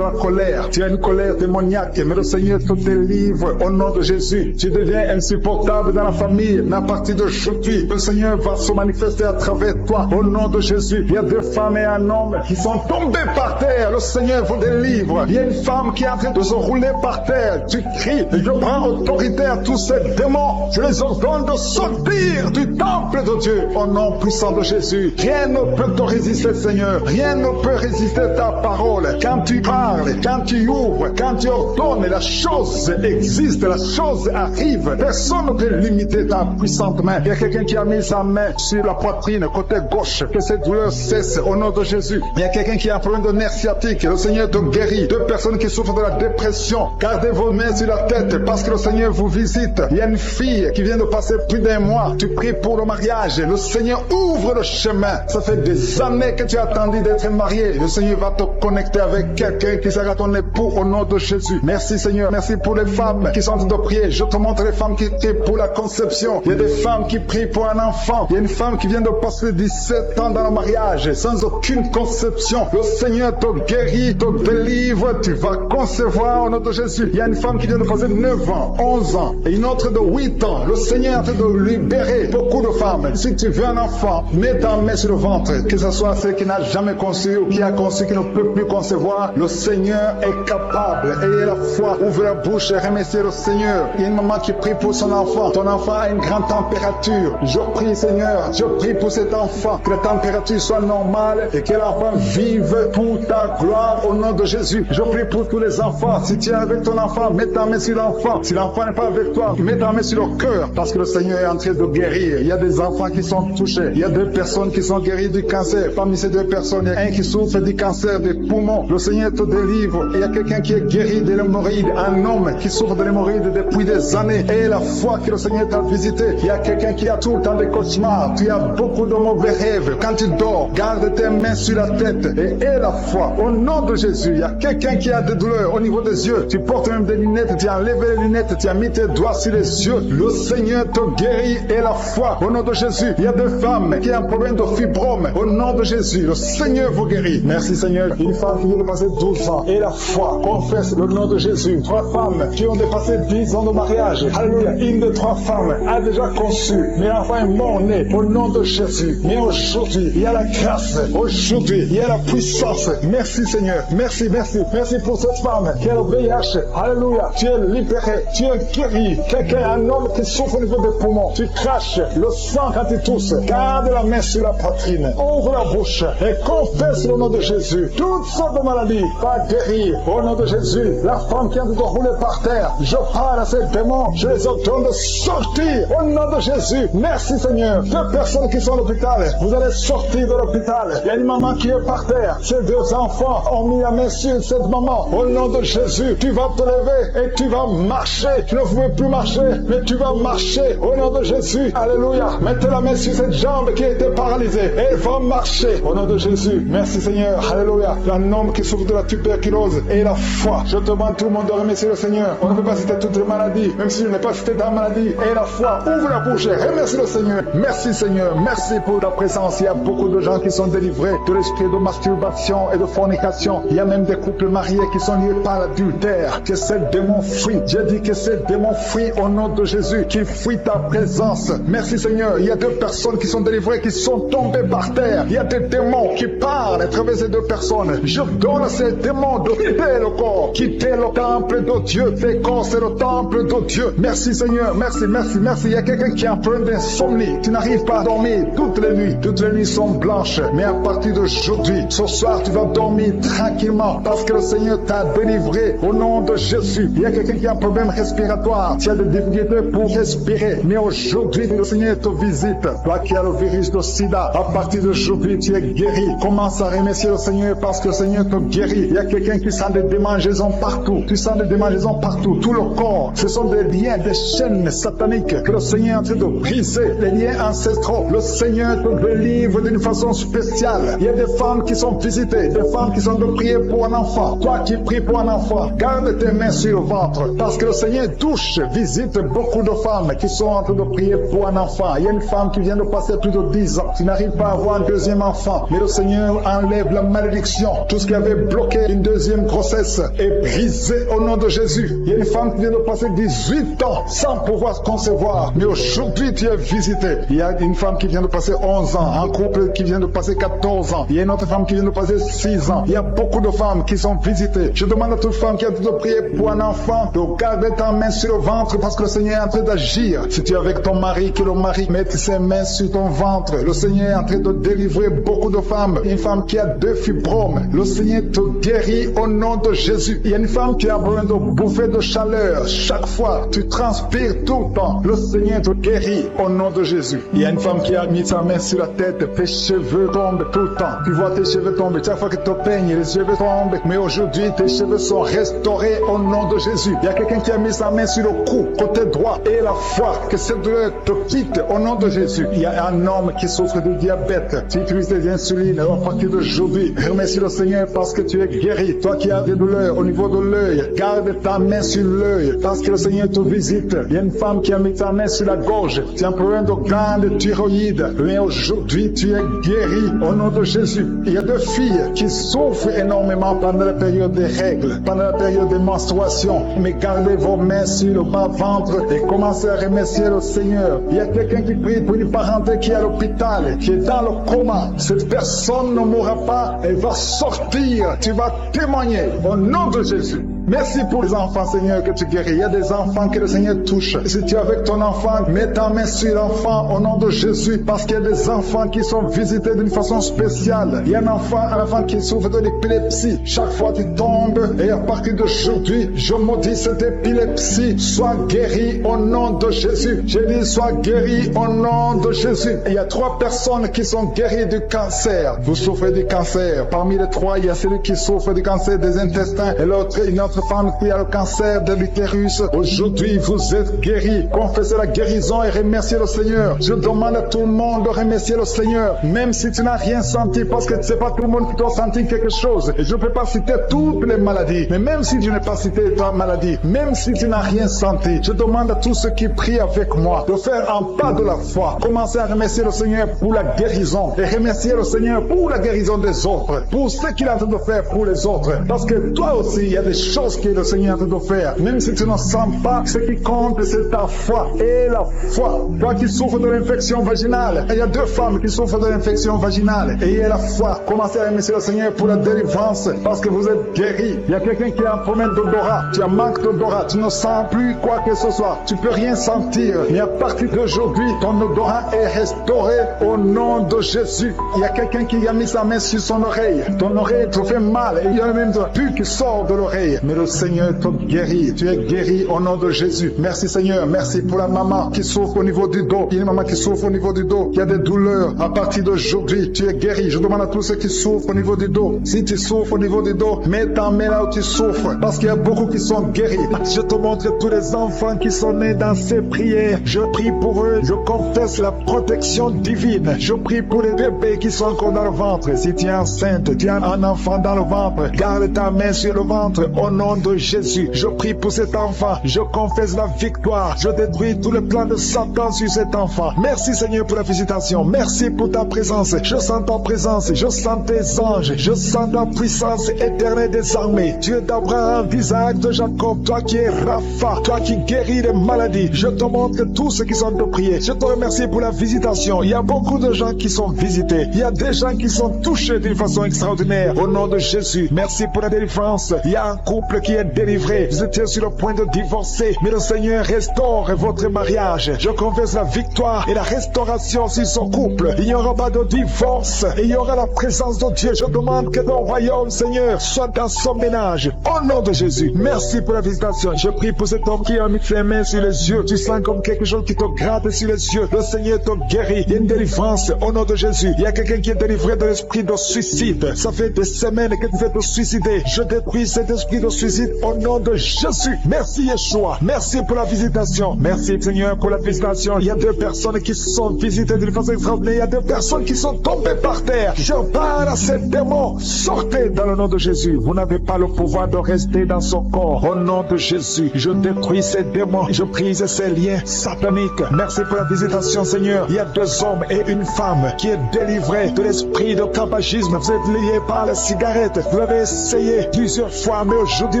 la colère. Tu as une colère démoniaque, mais le Seigneur te délivre au nom de Jésus. Tu deviens insupportable dans la famille, mais à partir d'aujourd'hui, le Seigneur va se manifester à travers toi au nom de Jésus. Il y a 2 femmes et un homme qui sont tombés par terre. Le Seigneur vous délivre. Il y a une femme qui est en train de se rouler par terre. Tu cries, je prends autorité à tous ces démons. Je les ordonne de sortir du temple de Dieu au nom puissant de Jésus. Rien ne peut te résister, Seigneur. Rien ne peut résister à ta parole. Quand tu parles, quand tu ouvres, quand tu ordonnes, la chose existe, la chose arrive. Personne ne peut limiter ta puissante main. Il y a quelqu'un qui a mis sa main sur la poitrine, côté gauche, que cette douleur cesse au nom de Jésus. Il y a quelqu'un qui a un problème de nerf sciatique. Le Seigneur te guérit. 2 personnes qui souffrent de la dépression. Gardez vos mains sur la tête parce que le Seigneur vous visite. Il y a une fille qui vient de passer plus d'1 mois. Tu pries pour le mariage. Le Seigneur ouvre le chemin. Ça fait des années que tu as attendu d'être marié. Le Seigneur va te connecter avec quelqu'un qui sera ton époux au nom de Jésus. Merci Seigneur. Merci pour les femmes qui sont en train de prier. Je te montre les femmes qui prient pour la conception. Il y a des femmes qui prient pour un enfant. Il y a une femme qui vient de passer 17 ans dans le mariage sans aucune conception. Le Seigneur te guérit, te délivre. Tu vas concevoir au nom de Jésus. Il y a une femme qui vient de passer 9 ans, 11 ans et une autre de 8 ans. Le Seigneur est en train de libérer beaucoup de femmes. Si tu veux un enfant, mets ta main sur le ventre. Que ce soit celle qui n'a jamais conçu ou qui a conçu, qui ne peut plus concevoir. Le Seigneur est capable. Ayez la foi. Ouvre la bouche et remerciez le Seigneur. Il y a une maman qui prie pour son enfant. Ton enfant a une grande température. Je prie Seigneur. Je prie pour cet enfant. Que la température soit normale et que l'enfant vive pour ta gloire au nom de Jésus. Je prie pour tous les enfants. Si tu es avec ton enfant, mets ta main sur l'enfant. Si l'enfant n'est pas avec toi, mets ta main sur le cœur. Parce que le Seigneur est en train de guérir. Il y a des enfants qui sont touchés. Il y a 2 personnes qui sont guéries du cancer. Parmi ces 2 personnes, il y a un qui souffre du cancer des poumons. Le Seigneur te délivre. Et il y a quelqu'un qui est guéri de l'hémorroïde. Un homme qui souffre de l'hémorroïde depuis des années. Et la foi que le Seigneur t'a visité. Il y a quelqu'un qui a tout le temps des cauchemars. Tu as beaucoup de mauvais rêves. Quand tu dors, garde tes mains sur la tête. Et aie la foi. Au nom de Jésus, il y a quelqu'un qui a des douleurs au niveau des yeux. Tu portes même des lunettes. Tu as enlevé les lunettes. Tu as mis tes doigts sur les yeux. Le Seigneur te guérit. Et la foi. Au nom nom de Jésus. Il y a des femmes qui ont un problème de fibrome. Au nom de Jésus, le Seigneur vous guérit. Merci Seigneur. Une femme qui vient de passer 12 ans et la foi confesse le nom de Jésus. 3 femmes qui ont dépassé 10 ans de mariage. Alléluia. Une de 3 femmes a déjà conçu, mais l'enfant est mort-né au nom de Jésus. Mais aujourd'hui, il y a la grâce. Aujourd'hui, il y a la puissance. Merci Seigneur. Merci, merci. Merci pour cette femme qui a le VIH. Alléluia. Tu es libéré. Tu es guéri. Quelqu'un, un homme qui souffre au niveau des poumons. Tu craches le sang quand tu tousses. Garde la main sur la poitrine. Ouvre la bouche et confesse le nom de Jésus. Toutes sortes de maladies va guérir au nom de Jésus. La femme qui a de rouler par terre. Je parle à ces démons. Je les ordonne de sortir au nom de Jésus. Merci Seigneur. 2 personnes qui sont à l'hôpital. Vous allez sortir de l'hôpital. Il y a une maman qui est par terre. Ces 2 enfants ont mis la main sur cette maman. Au nom de Jésus, tu vas te lever et tu vas marcher. Tu ne pouvais plus marcher, mais tu vas marcher au nom de Jésus. Alléluia. Mettez la main sur cette jambe qui était paralysée. Elle va marcher au nom de Jésus. Merci Seigneur. Alléluia. Un homme qui souffre de la tuberculose et la foi. Je te demande tout le monde de remercier le Seigneur. On ne peut pas citer toutes les maladies, même si je n'ai pas cité ta maladie. Et la foi, ouvre la bouche et remercie le Seigneur. Merci Seigneur. Merci pour ta présence. Il y a beaucoup de gens qui sont délivrés de l'esprit de masturbation et de fornication. Il y a même des couples mariés qui sont liés par l'adultère. Que ces démons fuient. J'ai dit que ces démons fuient au nom de Jésus, qui fuient ta présence. Merci Seigneur. Il y a 2 personnes qui sont délivrées, qui sont tombées par terre. Il y a des démons qui parlent à travers ces 2 personnes. Je donne à ces démons de quitter le corps, quitter le temple de Dieu. Tes corps, c'est le temple de Dieu. Merci Seigneur. Merci, merci, merci. Il y a quelqu'un qui a un problème d'insomnie. Tu n'arrives pas à dormir toutes les nuits. Toutes les nuits sont blanches. Mais à partir d'aujourd'hui, ce soir, tu vas dormir tranquillement parce que le Seigneur t'a délivré au nom de Jésus. Il y a quelqu'un qui a un problème respiratoire. Tu as des difficultés pour respirer. Mais aujourd'hui, le Seigneur te visite. Toi qui as le virus de sida, à partir d'aujourd'hui, tu es guéri. Commence à remercier le Seigneur parce que le Seigneur te guérit. Il y a quelqu'un qui sent des démangeaisons partout. Tu sens des démangeaisons partout. Tout le corps. Ce sont des liens, des chaînes sataniques que le Seigneur est en train de briser. Les liens ancestraux. Le Seigneur te délivre d'une façon spéciale. Il y a des femmes qui sont visitées. Des femmes qui sont de prier pour un enfant. Toi qui pries pour un enfant, garde tes mains sur le ventre. Parce que le Seigneur touche, visite beaucoup de femmes qui sont en train de prier pour un enfant. Il y a une femme qui vient de passer plus de 10 ans. Tu n'arrives pas à avoir un 2e enfant. Mais le Seigneur enlève la malédiction. Tout ce qui avait bloqué une 2e grossesse est brisé au nom de Jésus. Il y a une femme qui vient de passer 18 ans sans pouvoir concevoir. Mais aujourd'hui, tu es visité. Il y a une femme qui vient de passer 11 ans. Un couple qui vient de passer 14 ans. Il y a une autre femme qui vient de passer 6 ans. Il y a beaucoup de femmes qui sont visitées. Je demande à toute femme qui a de prier pour un enfant de garder ta main sur le ventre parce que le Seigneur est en train d'agir. Si tu es avec ton mari, que le mari mette ses mains sur ton ventre. Le Seigneur est en train de délivrer beaucoup de femmes. Une femme qui a 2 fibromes. Le Seigneur te guérit au nom de Jésus. Il y a une femme qui a besoin de bouffer de chaleur. Chaque fois, tu transpires tout le temps. Le Seigneur te guérit au nom de Jésus. Il y a une femme qui a mis sa main sur la tête. Tes cheveux tombent tout le temps. Tu vois tes cheveux tomber. Chaque fois que tu te peignes, les cheveux tombent. Mais aujourd'hui, tes cheveux sont restaurés au nom de Jésus. Il y a quelqu'un qui a mis sa main sur le cou, côté droit, et la foi, que cette douleur te quitte au nom de Jésus. Il y a un homme qui souffre de diabète. Tu utilises des insulines à partir d'aujourd'hui. Remercie le Seigneur parce que tu es guéri. Toi qui as des douleurs au niveau de l'œil, garde ta main sur l'œil parce que le Seigneur te visite. Il y a une femme qui a mis sa main sur la gorge. Tu as un problème de glande thyroïde. Mais aujourd'hui, tu es guéri au nom de Jésus. Il y a 2 filles qui souffrent énormément pendant la période des règles, pendant la période des menstruations. Mais gardez vos mains sur le bas-ventre et commencez à remercier le Seigneur. Il y a quelqu'un qui prie pour une parenté qui est à l'hôpital, qui est dans le coma. Cette personne ne mourra pas, elle va sortir. Tu vas témoigner au nom de Jésus. Merci pour les enfants, Seigneur, que tu guéris. Il y a des enfants que le Seigneur touche. Si tu es avec ton enfant, mets ta main sur l'enfant au nom de Jésus, parce qu'il y a des enfants qui sont visités d'une façon spéciale. Il y a un enfant qui souffre de l'épilepsie. Chaque fois tu tombes, et à partir d'aujourd'hui, je maudis cette épilepsie. Sois guéri au nom de Jésus. J'ai dit, sois guéri au nom de Jésus. Il y a 3 personnes qui sont guéries du cancer. Vous souffrez du cancer. Parmi les 3, il y a celui qui souffre du cancer des intestins, et l'autre, une autre autre femme qui a le cancer de l'utérus. Aujourd'hui, vous êtes guéris. Confessez la guérison et remerciez le Seigneur. Je demande à tout le monde de remercier le Seigneur, même si tu n'as rien senti, parce que c'est pas tout le monde qui doit sentir quelque chose. Et je ne peux pas citer toutes les maladies, mais même si je n'ai pas cité ta maladie, même si tu n'as rien senti, je demande à tous ceux qui prient avec moi de faire un pas de la foi. Commencez à remercier le Seigneur pour la guérison et remercier le Seigneur pour la guérison des autres, pour ce qu'il est en train de faire pour les autres. Parce que toi aussi, il y a des choses que le Seigneur est en train de faire. Même si tu ne sens pas, ce qui compte, c'est ta foi. Et la foi. Toi qui souffres de l'infection vaginale, il y a 2 femmes qui souffrent de l'infection vaginale. Et il y a la foi. Commencez à remercier le Seigneur pour la délivrance, parce que vous êtes guéris. Il y a quelqu'un qui a un problème d'odorat. Tu as manque d'odorat. Tu ne sens plus quoi que ce soit. Tu peux rien sentir. Mais à partir d'aujourd'hui, ton odorat est restauré au nom de Jésus. Il y a quelqu'un qui a mis sa main sur son oreille. Ton oreille te fait mal. Et il y a même de la pus qui sort de l'oreille. Mais le Seigneur te guérit. Tu es guéri au nom de Jésus. Merci Seigneur. Merci pour la maman qui souffre au niveau du dos. Il y a une maman qui souffre au niveau du dos, qui a des douleurs. À partir d'aujourd'hui, tu es guéri. Je demande à tous ceux qui souffrent au niveau du dos. Si tu souffres au niveau du dos, mets ta main là où tu souffres. Parce qu'il y a beaucoup qui sont guéris. Je te montre tous les enfants qui sont nés dans ces prières. Je prie pour eux. Je confesse la protection divine. Je prie pour les bébés qui sont encore dans le ventre. Si tu es enceinte, tu as un enfant dans le ventre, garde ta main sur le ventre au nom de Jésus. Je prie pour cet enfant. Je confesse la victoire. Je détruis tout le plan de Satan sur cet enfant. Merci Seigneur pour la visitation. Merci pour ta présence. Je sens ta présence. Je sens tes anges. Je sens ta puissance éternelle des armées. Dieu d'Abraham, d'Isaac, de Jacob, toi qui es Rapha, toi qui guéris les maladies. Je te montre tous ceux qui sont de prier. Je te remercie pour la visitation. Il y a beaucoup de gens qui sont visités. Il y a des gens qui sont touchés d'une façon extraordinaire. Au nom de Jésus, merci pour la délivrance. Il y a un couple qui est délivré. Vous étiez sur le point de divorcer, mais le Seigneur restaure votre mariage. Je confesse la victoire et la restauration sur son couple. Il n'y aura pas de divorce et il y aura la présence de Dieu. Je demande que ton royaume, Seigneur, soit dans son ménage. Au nom de Jésus, merci pour la visitation. Je prie pour cet homme qui a mis ses mains sur les yeux. Tu sens comme quelque chose qui te gratte sur les yeux. Le Seigneur te guérit. Il y a une délivrance au nom de Jésus. Il y a quelqu'un qui est délivré de l'esprit de suicide. Ça fait des semaines que tu veux te suicider. Je détruis cet esprit de suicide au nom de Jésus. Merci Yeshua. Merci pour la visitation. Merci Seigneur pour la visitation. Il y a 2 personnes qui sont visitées d'une façon extraordinaire. Il y a 2 personnes qui sont tombées par terre. Je parle à ces démons. Sortez dans le nom de Jésus. Vous n'avez pas le pouvoir de rester dans son corps. Au nom de Jésus, je détruis ces démons. Je brise ces liens sataniques. Merci pour la visitation Seigneur. Il y a 2 hommes et une femme qui est délivrée de l'esprit de tabagisme. Vous êtes liés par la cigarette. Vous avez essayé plusieurs fois, mais aujourd'hui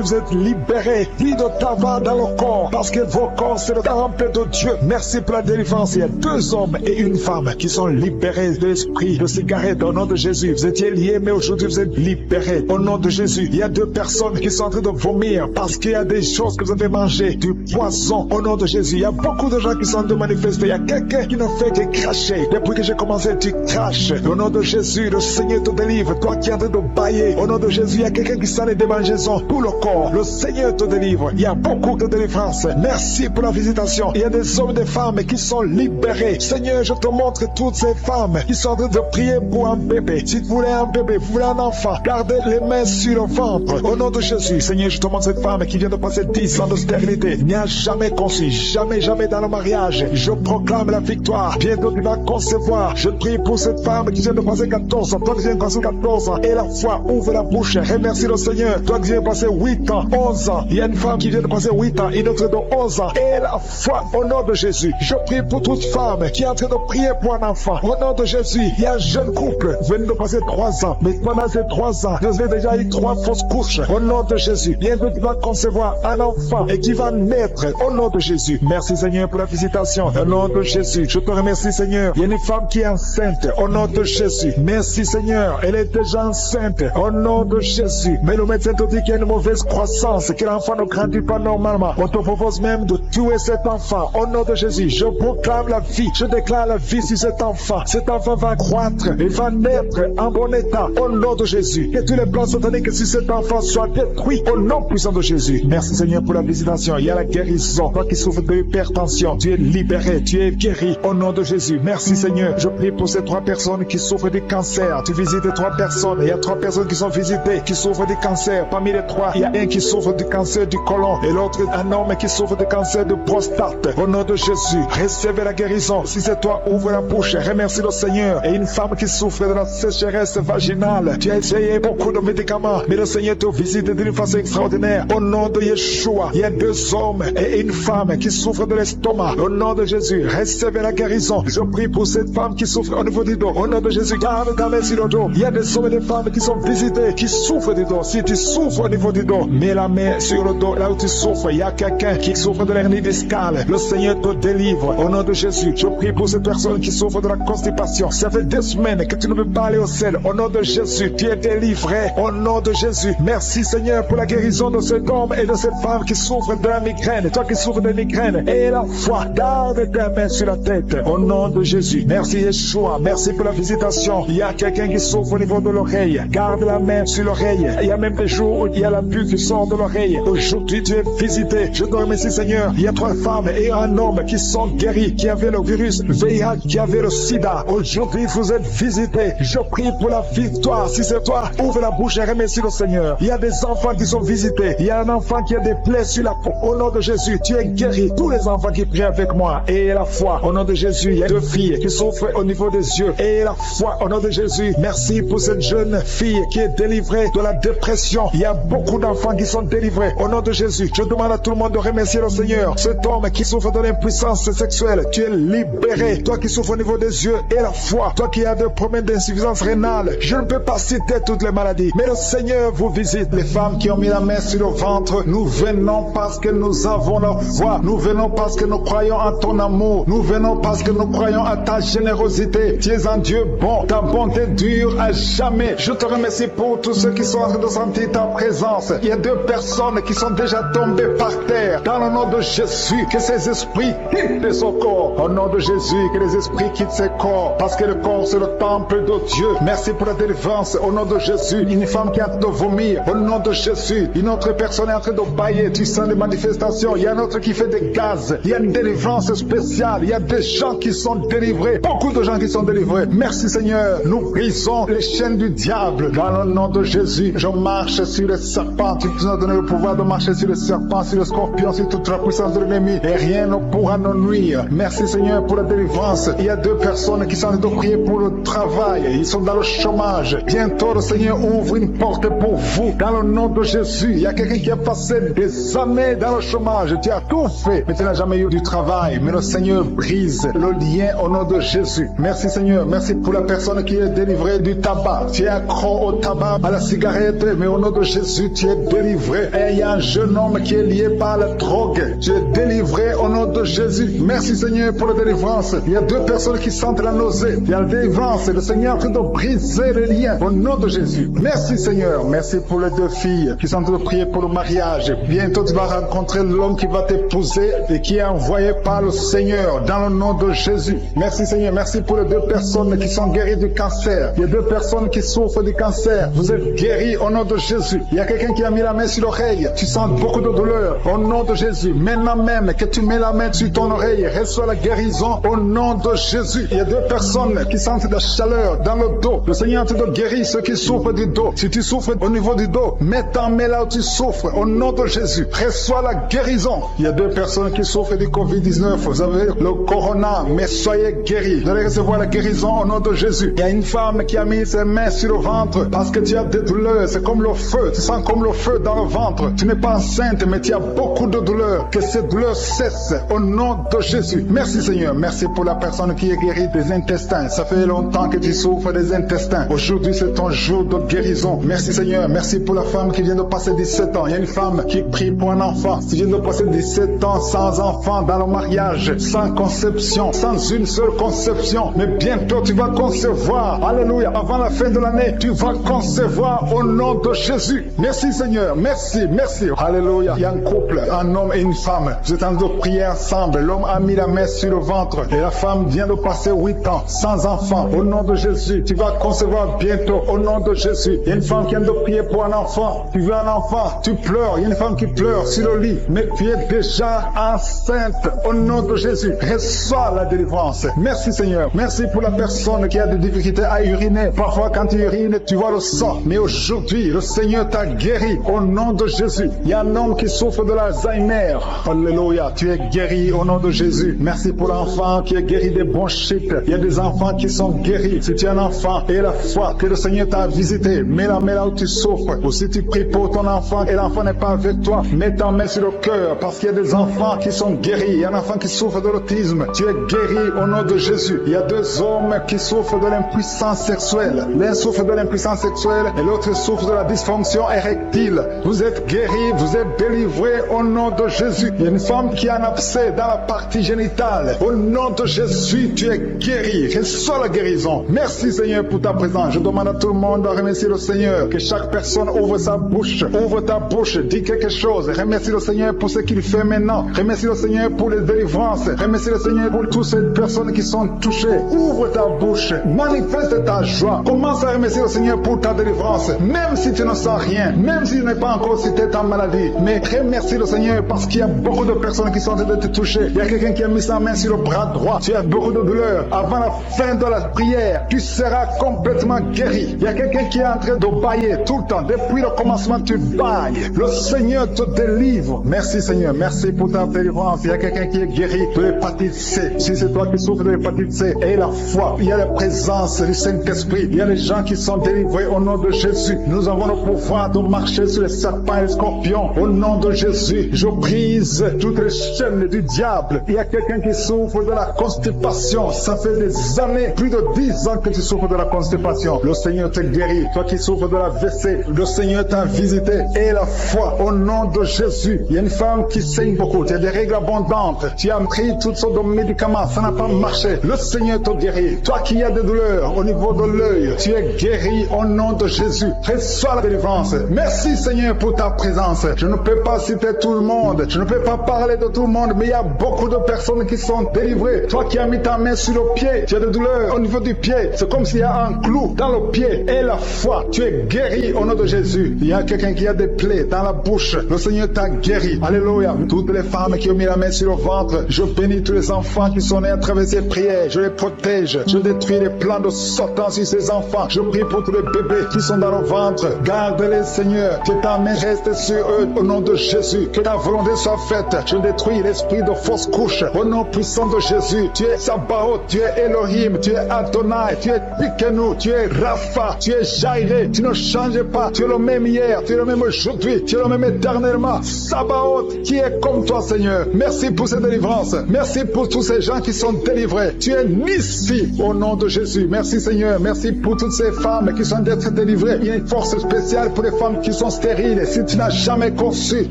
vous êtes libérés. Plus de tabac dans le corps, parce que vos corps c'est le temple de Dieu. Merci pour la délivrance. Il y a 2 hommes et une femme qui sont libérés de l'esprit de cigarette au nom de Jésus. Vous étiez liés, mais aujourd'hui vous êtes libérés au nom de Jésus. Il y a 2 personnes qui sont en train de vomir parce qu'il y a des choses que vous avez mangées, du poison au nom de Jésus. Il y a beaucoup de gens qui sont en train de manifester. Il y a quelqu'un qui ne fait que cracher. Depuis que j'ai commencé, tu craches. Au nom de Jésus, le Seigneur te délivre. Toi qui es en train de bailler, au nom de Jésus, il y a quelqu'un qui sent les démangeaisons pour le corps. Le Seigneur te délivre. Il y a beaucoup de délivrance. Merci pour la visitation. Il y a des hommes et des femmes qui sont libérés. Seigneur, je te montre toutes ces femmes qui sont en train de prier pour un bébé. Si vous voulez un bébé, vous voulez un enfant, gardez les mains sur le ventre. Au nom de Jésus, Seigneur, je te montre cette femme qui vient de passer 10 ans de stérilité. Il n'y a jamais conçu, jamais dans le mariage. Je proclame la victoire. Bientôt tu vas concevoir. Je prie pour cette femme qui vient de passer 14 ans. Toi qui viens de passer 14 ans. Et la foi ouvre la bouche. Remercie le Seigneur. Toi qui viens de passer 8 ans, 11 ans. Il y a une femme qui vient de passer 8 ans, une autre de 11 ans. Et la foi au nom de Jésus. Je prie pour toute femme qui est en train de prier pour un enfant. Au nom de Jésus, il y a un jeune couple venu de passer 3 ans. Mais pendant ces 3 ans, vous avez déjà eu 3 fausses couches. Au nom de Jésus, bientôt tu vas concevoir un enfant et qui va naître. Au nom de Jésus. Merci Seigneur pour la visitation. Au nom de Jésus, je te remercie Seigneur. Il y a une femme qui est enceinte. Au nom de Jésus. Merci Seigneur. Elle est déjà enceinte. Au nom de Jésus. Mais le médecin te dit qu'il y a une mauvaise croissance, que l'enfant ne grandit pas normalement. On te propose même de tuer cet enfant. Au nom de Jésus, je proclame la vie. Je déclare la vie sur cet enfant. Cet enfant va croître et va naître en bon état. Au nom de Jésus. Que tous les plans sataniques sur cet enfant soient détruits. Au nom puissant de Jésus. Merci Seigneur pour la visitation. Il y a la guérison. Toi qui souffres de l'hypertension, tu es libéré, tu es guéri. Au nom de Jésus. Merci Seigneur. Je prie pour ces 3 personnes qui souffrent du cancer. Tu visites 3 personnes. Il y a 3 personnes qui sont visitées, qui souffrent du cancer. Parmi les 3, il y a un qui souffre du cancer du côlon et l'autre un homme qui souffre du cancer de prostate. Au nom de Jésus, recevez la guérison. Si c'est toi, ouvre la bouche, remercie le Seigneur. Et une femme qui souffre de la sécheresse vaginale, tu as essayé beaucoup de médicaments, mais le Seigneur te visite d'une façon extraordinaire. Au nom de Yeshua, il y a 2 hommes et une femme qui souffrent de l'estomac. Au nom de Jésus, recevez la guérison. Je prie pour cette femme qui souffre au niveau du dos. Au nom de Jésus, garde ta main sur le dos. Il y a des hommes et des femmes qui sont visités, qui souffrent du dos. Si tu souffres au niveau du dos, mets la main sur le dos, là où tu souffres. Il y a quelqu'un qui souffre de l'hernie discale. Le Seigneur te délivre. Au nom de Jésus, je prie pour cette personne qui souffre de la constipation. Ça fait 2 semaines que tu ne peux pas aller au ciel. Au nom de Jésus, tu es délivré. Au nom de Jésus, merci Seigneur pour la guérison de cet homme et de cette femme qui souffre de la migraine. Toi qui souffres de migraine, et la foi, garde ta main sur la tête. Au nom de Jésus, merci Yeshua, merci pour la visitation. Il y a quelqu'un qui souffre au niveau de l'oreille. Garde la main sur l'oreille. Il y a même des jours où il y a la bulle qui sort de l'oreille. Aujourd'hui, tu es visité. Je te remercie Seigneur. Il y a 3 femmes et un homme qui sont guéris, qui avaient le virus VIH, qui avaient le sida. Aujourd'hui, vous êtes visités. Je prie pour la victoire. Si c'est toi, ouvre la bouche et remercie le Seigneur. Il y a des enfants qui sont visités. Il y a un enfant qui a des plaies sur la peau. Au nom de Jésus, tu es guéri. Tous les enfants qui prient avec moi, et la foi. Au nom de Jésus, il y a 2 filles qui souffrent au niveau des yeux. Et la foi, au nom de Jésus. Merci pour cette jeune fille qui est délivrée de la dépression. Il y a beaucoup d'enfants qui sont délivrés. Au nom de Jésus, je demande à tout le monde de remercier le Seigneur. Cet homme qui souffre de l'impuissance sexuelle, tu es libéré. Toi qui souffres au niveau des yeux et la foi. Toi qui as des problèmes d'insuffisance rénale. Je ne peux pas citer toutes les maladies, mais le Seigneur vous visite. Les femmes qui ont mis la main sur le ventre, nous venons parce que nous avons la foi. Nous venons parce que nous croyons en ton amour. Nous venons parce que nous croyons à ta générosité. Tu es un Dieu bon. Ta bonté dure à jamais. Je te remercie pour tous ceux qui sont en train de sentir ta présence. Il y a 2 personnes qui sont déjà tombées par terre. Dans le nom de Jésus, que ces esprits quittent son corps. Au nom de Jésus, que les esprits quittent ses corps. Parce que le corps, c'est le temple de Dieu. Merci pour la délivrance. Au nom de Jésus, une femme qui est en train de vomir. Au nom de Jésus, une autre personne est en train de bailler. Tu sens des manifestations. Il y a un autre qui fait des gaz. Il y a une délivrance spéciale. Il y a des gens qui sont délivrés. Beaucoup de gens qui sont délivrés. Merci Seigneur. Nous brisons les chaînes du diable. Dans le nom de Jésus, je marche sur les serpents. Tu nous as donné le pouvoir de marcher sur les serpents, sur les scorpions, sur toute la puissance de l'ennemi. Et rien ne pourra nous nuire. Merci Seigneur pour la délivrance. Il y a 2 personnes qui sont en train de prier pour le travail. Ils sont dans le chômage. Bientôt le Seigneur ouvre une porte pour vous. Dans le nom de Jésus, il y a quelqu'un qui a passé des années dans le chômage. Tu as tout fait, mais tu n'as jamais eu du travail. Mais le Seigneur brise le lien au nom de Jésus. Merci Seigneur. Merci pour la personne qui est délivrée du tabac. Tu es accro au tabac, à la cigarette, mais au nom de Jésus, tu es délivré. Et il y a un jeune homme qui est lié par la drogue. Tu es délivré au nom de Jésus. Merci Seigneur pour la délivrance. Il y a 2 personnes qui sentent la nausée. Il y a la délivrance. Le Seigneur est en train de briser les liens au nom de Jésus. Merci Seigneur. Merci pour les 2 filles qui sont en train de prier pour le mariage. Bientôt tu vas rencontrer l'homme qui va t'épouser et qui est envoyé par le Seigneur dans le nom de Jésus. Merci Seigneur. Merci pour les 2 personnes qui sont guéries du cancer. Il y a 2 personnes qui souffrent du cancer. Vous êtes guéris au nom de Jésus. Il y a quelqu'un qui a mis la main sur l'oreille. Tu sens beaucoup de douleur au nom de Jésus. Maintenant même que tu mets la main sur ton oreille, reçois la guérison au nom de Jésus. Il y a 2 personnes qui sentent de la chaleur dans le dos. Le Seigneur te guérit ceux qui souffrent du dos. Si tu souffres au niveau du dos, mets ta main là où tu souffres au nom de Jésus. Reçois la guérison. Il y a 2 personnes qui souffrent du Covid-19. Vous avez le corona, mais soyez guéris. Vous allez recevoir la guérison au nom de Jésus. Il y a une femme qui a mis ses mains sur le ventre parce que tu as des douleurs. C'est comme le feu. Tu sens comme le feu dans le ventre. Tu n'es pas enceinte, mais tu as beaucoup de douleurs. Que ces douleurs cessent au nom de Jésus. Merci Seigneur. Merci pour la personne qui est guérie des intestins. Ça fait longtemps que tu souffres des intestins. Aujourd'hui, c'est ton jour de guérison. Merci Seigneur. Merci pour la femme qui vient de passer 17 ans. Il y a une femme qui prie pour un enfant. Tu viens de passer 17 ans sans enfant dans le mariage, sans conception, sans une seule conception. Mais bientôt, tu vas concevoir. Alléluia. Avant la fin de l'année, tu vas concevoir au nom de Jésus. Merci Seigneur. Merci, merci. Alléluia. Il y a un couple, un homme et une femme. Vous êtes en train de prier ensemble. L'homme a mis la main sur le ventre et la femme vient de passer 8 ans sans enfant. Au nom de Jésus, tu vas concevoir bientôt. Au nom de Jésus. Il y a une femme qui vient de prier pour un enfant. Tu veux un enfant, tu pleures. Il y a une femme qui pleure sur le lit, mais tu es déjà enceinte. Au nom de Jésus, reçois la délivrance. Merci Seigneur. Merci pour la personne qui a des difficultés à uriner. Parfois, quand tu urines, tu vois le sang. Mais aujourd'hui, le Seigneur t'a guéri. guéri au nom de Jésus. Il y a un homme qui souffre de l'Alzheimer. Alléluia, tu es guéri au nom de Jésus. Merci pour l'enfant qui est guéri des bronchites. Il y a des enfants qui sont guéris. Si tu es un enfant et la foi que le Seigneur t'a visité, mets la main là où tu souffres. Ou si tu pries pour ton enfant et l'enfant n'est pas avec toi, mets ta main sur le cœur parce qu'il y a des enfants qui sont guéris. Il y a un enfant qui souffre de l'autisme. Tu es guéri au nom de Jésus. Il y a deux hommes qui souffrent de l'impuissance sexuelle. L'un souffre de l'impuissance sexuelle et l'autre souffre de la dysfonction érectile. Vous êtes guéris, vous êtes délivrés au nom de Jésus. Il y a une femme qui a un abcès dans la partie génitale. Au nom de Jésus, tu es guéri. Reçois la guérison. Merci Seigneur pour ta présence. Je demande à tout le monde de remercier le Seigneur. Que chaque personne ouvre sa bouche. Ouvre ta bouche, dis quelque chose. Remercie le Seigneur pour ce qu'il fait maintenant. Remercie le Seigneur pour les délivrances. Remercie le Seigneur pour toutes ces personnes qui sont touchées. Ouvre ta bouche. Manifeste ta joie. Commence à remercier le Seigneur pour ta délivrance. Même si tu ne sens rien. Même si tu n'es pas encore cité ta maladie. Mais remercie le Seigneur parce qu'il y a beaucoup de personnes qui sont en train de te toucher. Il y a quelqu'un qui a mis sa main sur le bras droit. Tu as beaucoup de douleur. Avant la fin de la prière, tu seras complètement guéri. Il y a quelqu'un qui est en train de bailler tout le temps. Depuis le commencement, tu bailles. Le Seigneur te délivre. Merci Seigneur. Merci pour ta délivrance. Il y a quelqu'un qui est guéri de l'hépatite C. Si c'est toi qui souffres de l'hépatite C, et la foi, il y a la présence du Saint-Esprit. Il y a les gens qui sont délivrés au nom de Jésus. Nous avons le pouvoir de marcher sur les serpents et les scorpions. Au nom de Jésus, je brise toutes les chaînes du diable. Il y a quelqu'un qui souffre de la constipation. Ça fait des années, plus de 10 ans que tu souffres de la constipation. Le Seigneur te guérit. Toi qui souffres de la WC, le Seigneur t'a visité. Et la foi, au nom de Jésus. Il y a une femme qui saigne beaucoup. Tu as des règles abondantes. Tu as pris toutes sortes de médicaments. Ça n'a pas marché. Le Seigneur te guérit. Toi qui as des douleurs au niveau de l'œil, tu es guéri au nom de Jésus. Reçois la délivrance. Merci Seigneur pour ta présence. Je ne peux pas citer tout le monde. Je ne peux pas parler de tout le monde, mais il y a beaucoup de personnes qui sont délivrées. Toi qui as mis ta main sur le pied, tu as des douleurs au niveau du pied. C'est comme s'il y a un clou dans le pied. Et la foi, tu es guéri au nom de Jésus. Il y a quelqu'un qui a des plaies dans la bouche. Le Seigneur t'a guéri. Alléluia. Toutes les femmes qui ont mis la main sur le ventre, je bénis tous les enfants qui sont nés à travers ces prières. Je les protège. Je détruis les plans de Satan sur ces enfants. Je prie pour tous les bébés qui sont dans le ventre. Garde-les, Seigneur. Que ta main reste sur eux au nom de Jésus. Que ta volonté soit faite. Je détruis l'esprit de fausse couche au nom puissant de Jésus. Tu es Sabaoth, tu es Elohim, tu es Adonai, tu es Tikenu, tu es Rapha, tu es Jairé. Tu ne changes pas. Tu es le même hier, tu es le même aujourd'hui, tu es le même éternellement. Sabaoth, qui est comme toi, Seigneur. Merci pour cette délivrance. Merci pour tous ces gens qui sont délivrés. Tu es Nissi au nom de Jésus. Merci, Seigneur. Merci pour toutes ces femmes qui sont d'être délivrées. Il y a une force spéciale pour les femmes qui sont stériles. Si tu n'as jamais conçu,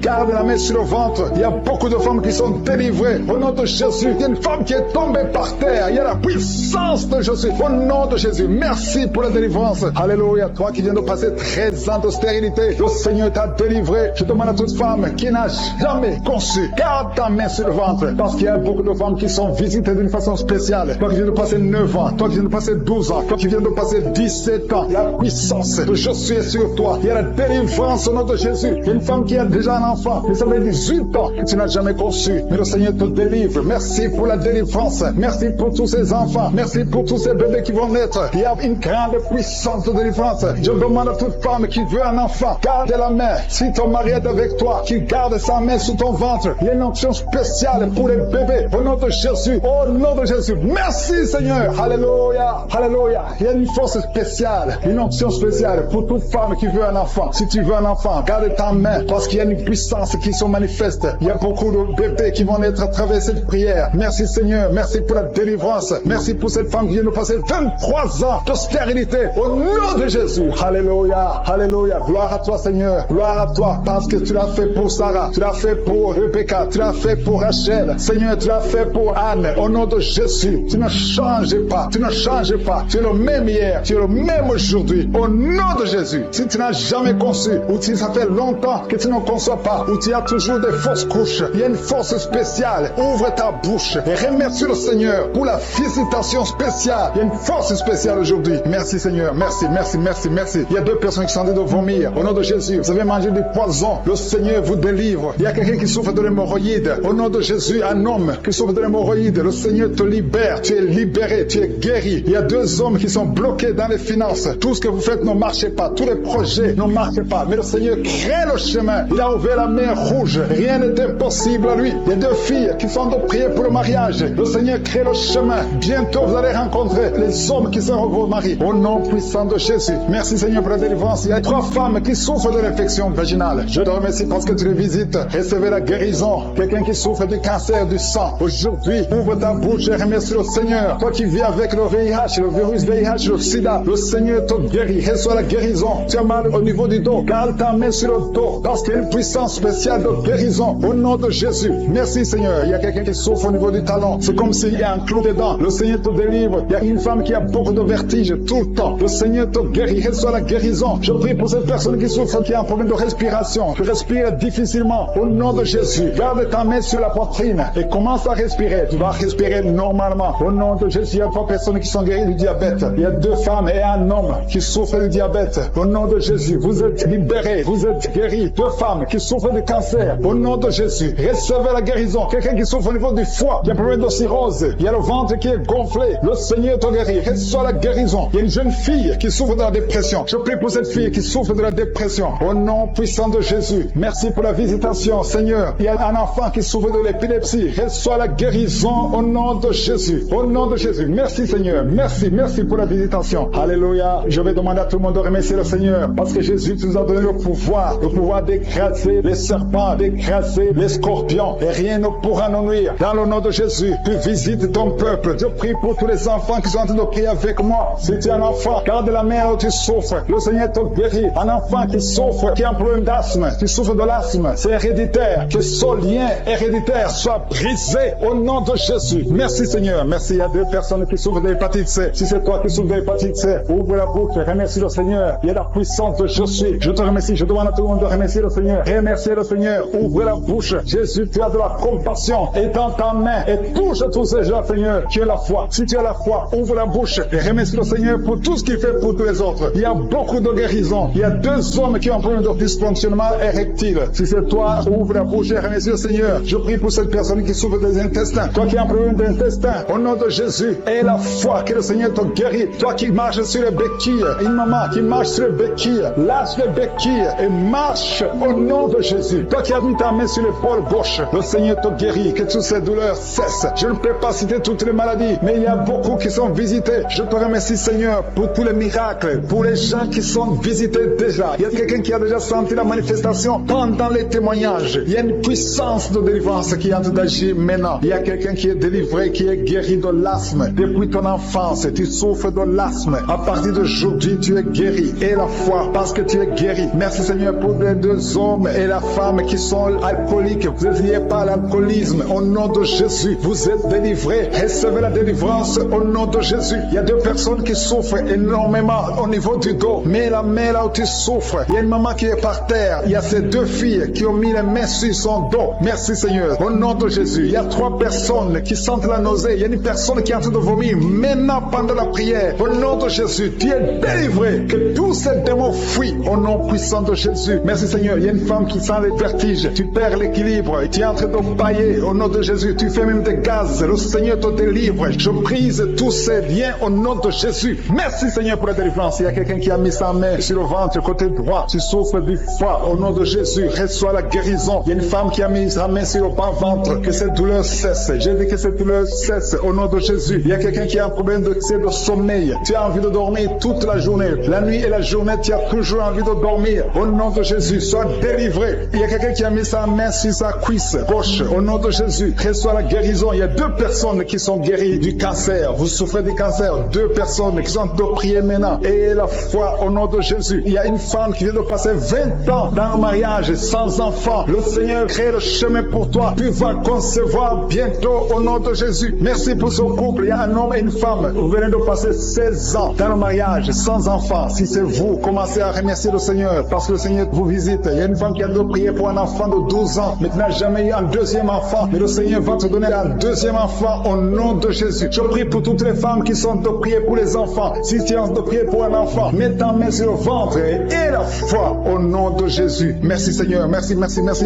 garde la main sur le ventre. Il y a beaucoup de femmes qui sont délivrées au nom de Jésus. Il y a une femme qui est tombée par terre. Il y a la puissance de Jésus au nom de Jésus. Merci pour la délivrance. Alléluia. Toi qui viens de passer 13 ans de stérilité, le Seigneur t'a délivré. Je demande à toute femme qui n'a jamais conçu, garde ta main sur le ventre. Parce qu'il y a beaucoup de femmes qui sont visitées d'une façon spéciale. Toi qui viens de passer 9 ans, toi qui viens de passer 12 ans, toi qui viens de passer 17 ans, la puissance de Jésus est sur toi. Il y a la délivrance au nom de Jésus. Il y a une femme qui a déjà un enfant, mais ça fait 18 ans que tu n'as jamais conçu. Mais le Seigneur te délivre. Merci pour la délivrance. Merci pour tous ces enfants. Merci pour tous ces bébés qui vont naître. Il y a une grande puissance de délivrance. Je demande à toute femme qui veut un enfant, garde la main. Si ton mari est avec toi, qu'il garde sa main sous ton ventre. Il y a une onction spéciale pour les bébés. Au nom de Jésus. Au nom de Jésus. Merci Seigneur. Alléluia. Alléluia. Il y a une force spéciale. Une onction spéciale pour toute femme qui veut un enfant. Si tu veux un enfant, garde ta main parce qu'il y a une puissance qui se manifeste. Il y a beaucoup de bébés qui vont naître à travers cette prière. Merci Seigneur. Merci pour la délivrance. Merci pour cette femme qui vient de passer 23 ans de stérilité. Au nom de Jésus. Alléluia. Alléluia. Gloire à toi Seigneur. Gloire à toi parce que tu l'as fait pour Sarah. Tu l'as fait pour Rebecca. Tu l'as fait pour Rachel. Seigneur, tu l'as fait pour Anne. Au nom de Jésus. Tu ne changes pas. Tu ne changes pas. Tu es le même hier. Tu es le même aujourd'hui. Au nom de Jésus. Si tu n'as jamais conçu ou si ça fait longtemps que tu ne conçois pas ou tu as toujours des fausses couches, il y a une force spéciale. Ouvre ta bouche et remercie le Seigneur pour la visitation spéciale. Il y a une force spéciale aujourd'hui. Merci Seigneur. Merci, merci, merci, merci. Il y a 2 personnes qui sont en train de vomir. Au nom de Jésus, vous avez mangé du poison. Le Seigneur vous délivre. Il y a quelqu'un qui souffre de l'hémorroïde. Au nom de Jésus, un homme qui souffre de l'hémorroïde. Le Seigneur te libère. Tu es libéré. Tu es guéri. Il y a 2 hommes qui sont bloqués dans les finances. Tout ce que vous faites ne marche pas. Tous les projets ne marchent pas. mais le Seigneur crée le chemin. Il a ouvert la mer rouge. Rien n'est impossible à lui. Il y a 2 filles qui sont de prier pour le mariage. Le Seigneur crée le chemin. Bientôt, vous allez rencontrer les hommes qui seront vos maris. Au nom puissant de Jésus. Merci Seigneur pour la délivrance. Il y a 3 femmes qui souffrent de l'infection vaginale. Je te remercie parce que tu les visites. Recevez la guérison. Quelqu'un qui souffre du cancer du sang. Aujourd'hui, ouvre ta bouche et remercie le Seigneur. Toi qui vis avec le VIH, le virus VIH, le sida, le Seigneur te guérit. Reçois la guérison. Tu as mal au niveau du dos. Garde ta main sur le dos parce qu'il y a une puissance spéciale de guérison. Au nom de Jésus. Merci Seigneur. Il y a quelqu'un qui souffre au niveau du talon. C'est comme s'il y a un clou dedans. Le Seigneur te délivre. Il y a une femme qui a beaucoup de vertige tout le temps. Le Seigneur te guérit. Reçois la guérison. Je prie pour cette personne qui souffre, qui a un problème de respiration. Tu respires difficilement. Au nom de Jésus. Garde ta main sur la poitrine et commence à respirer. Tu vas respirer normalement. Au nom de Jésus, il y a 3 personnes qui sont guéries du diabète. Il y a 2 femmes et un homme qui souffrent du diabète. Au nom de Jésus, vous êtes libérés. Vous êtes guéris. 2 femmes qui souffrent du cancer. Au nom de Jésus, recevez la guérison. Quelqu'un qui souffre au niveau du foie, qui a un problème de cirrhose. Il y a le ventre qui est gonflé. Le Seigneur te guérit. Reçois la guérison. Il y a une jeune fille qui souffre de la dépression. Je prie pour cette fille qui souffre de la dépression. Au nom puissant de Jésus. Merci pour la visitation, Seigneur. Il y a un enfant qui souffre de l'épilepsie. Reçois la guérison au nom de Jésus. Au nom de Jésus. Merci, Seigneur. Merci pour la visitation. Alléluia. Je vais demander à tout le monde de remercier le Seigneur parce que Jésus nous a donné le pouvoir d'écraser les serpents, d'écraser les scorpions et rien ne pourra nous nuire. Dans le nom de Jésus, tu visites ton peuple. Je prie pour tous les enfants qui sont en train de prier avec moi. Si tu es un enfant, garde la main où tu souffres. Le Seigneur te guérit. Un enfant qui souffre, qui a un problème d'asthme, qui souffre de l'asthme, c'est héréditaire. Que ce lien héréditaire soit brisé au nom de Jésus. Merci Seigneur. Merci. Il y a 2 personnes qui souffrent de l'hépatite C. Si c'est toi qui souffres de l'hépatite C, ouvre la bouche, remercie le Seigneur. Il y a la puissance de Jésus. Je te remercie. Je demande à tout le monde de remercier le Seigneur. Remerciez le Seigneur. Ouvre la bouche. Jésus, tu as de la compassion. Étends ta main et touche tous ces gens, Seigneur, qui ont la foi. Si tu as la foi, ouvre la bouche et remercie le Seigneur pour tout ce qu'il fait pour tous les autres. Il y a beaucoup de guérisons. Il y a 2 hommes qui ont un problème de dysfonctionnement érectile. Si c'est toi, ouvre la bouche et remercie le Seigneur. Je prie pour cette personne qui souffre des intestins. Toi qui as un problème d'intestin, au nom de Jésus, aie la foi que le Seigneur te guérit. Toi qui marches sur les béquilles, une maman qui marche sur les béquilles, lâche les béquilles et marche au nom de Jésus. Toi qui as mis ta main sur l'épaule gauche, le Seigneur te guérit, que toutes ces douleurs cessent. Je ne peux pas citer toutes les maladies, mais il y a beaucoup qui sont visités. Je te remercie Seigneur pour tous les miracles, pour les gens qui sont visités déjà. Il y a quelqu'un qui a déjà senti la manifestation pendant les témoignages. Il y a une puissance de délivrance qui est en train d'agir maintenant. Il y a quelqu'un qui est délivré, qui est guéri de l'asthme. Depuis ton enfance, tu souffres de l'asthme. À partir d'aujourd'hui, tu es guéri. Et la foi, parce que tu es guéri. Merci Seigneur pour les 2 hommes et la femme qui sont alcooliques. Vous êtes liés par l'alcoolisme. Au nom de Jésus, vous êtes délivrés. Recevez la délivrance au nom de Jésus. Il y a 2 personnes qui souffrent énormément au niveau du dos. Mets la main là où tu souffres. Il y a une maman qui est par terre. Il y a ces 2 filles qui ont mis les mains sur son dos. Merci Seigneur. Au nom de Jésus. Il y a 3 personnes qui sentent la nausée. Il y a une personne qui est en train de vomir. Maintenant, pendant la prière, au nom de Jésus, tu es délivré. Que tous ces démons fuient au nom puissant de Jésus. Merci Seigneur. Il y a une femme qui sent les vertiges. Tu perds l'équilibre et tu es en train de bailler au nom de Jésus. Tu fais même des gaz. Le Seigneur te délivre. Je brise tous ces liens au nom de Jésus. Merci Seigneur pour la délivrance. Il y a quelqu'un qui a mis sa main sur le ventre côté droit. Tu souffres du foie au nom de Jésus. Reçois la guérison. Il y a une femme qui a mis sa main sur le bas-ventre. Que cette douleur cesse. J'ai dit que cette douleur cesse au nom de Jésus. Il y a quelqu'un qui a un problème de sommeil. Tu as envie de dormir toute la journée. La nuit et la journée, tu as toujours envie de dormir. Au nom de Jésus, sois délivré. Il y a quelqu'un qui a mis sa main sur sa cuisse gauche. Au nom de Jésus, reçois la guérison. Il y a 2 personnes qui sont guéries du cancer. Vous souffrez du cancer. 2 personnes qui sont de prier maintenant. Et la foi au nom de Jésus. Il y a une femme qui vient de passer 20 ans dans un mariage sans enfant. Le Seigneur crée le chemin pour toi. Tu vas concevoir bientôt au nom de Jésus. Merci pour ce couple. Il y a un homme et une femme. Vous venez de passer 16 ans dans le mariage sans enfant. Si c'est vous, commencez à remercier le Seigneur parce que le Seigneur vous visite. Il y a une femme qui a de prier pour un enfant de 12 ans mais qui n'a jamais eu un 2e enfant. Mais le Seigneur va te donner un 2e enfant au nom de Jésus. Je prie pour toutes les femmes qui sont de prier pour les enfants. Si tu es de prier pour un enfant, mets ta main sur le ventre et la foi au nom de Jésus. Merci Seigneur. Merci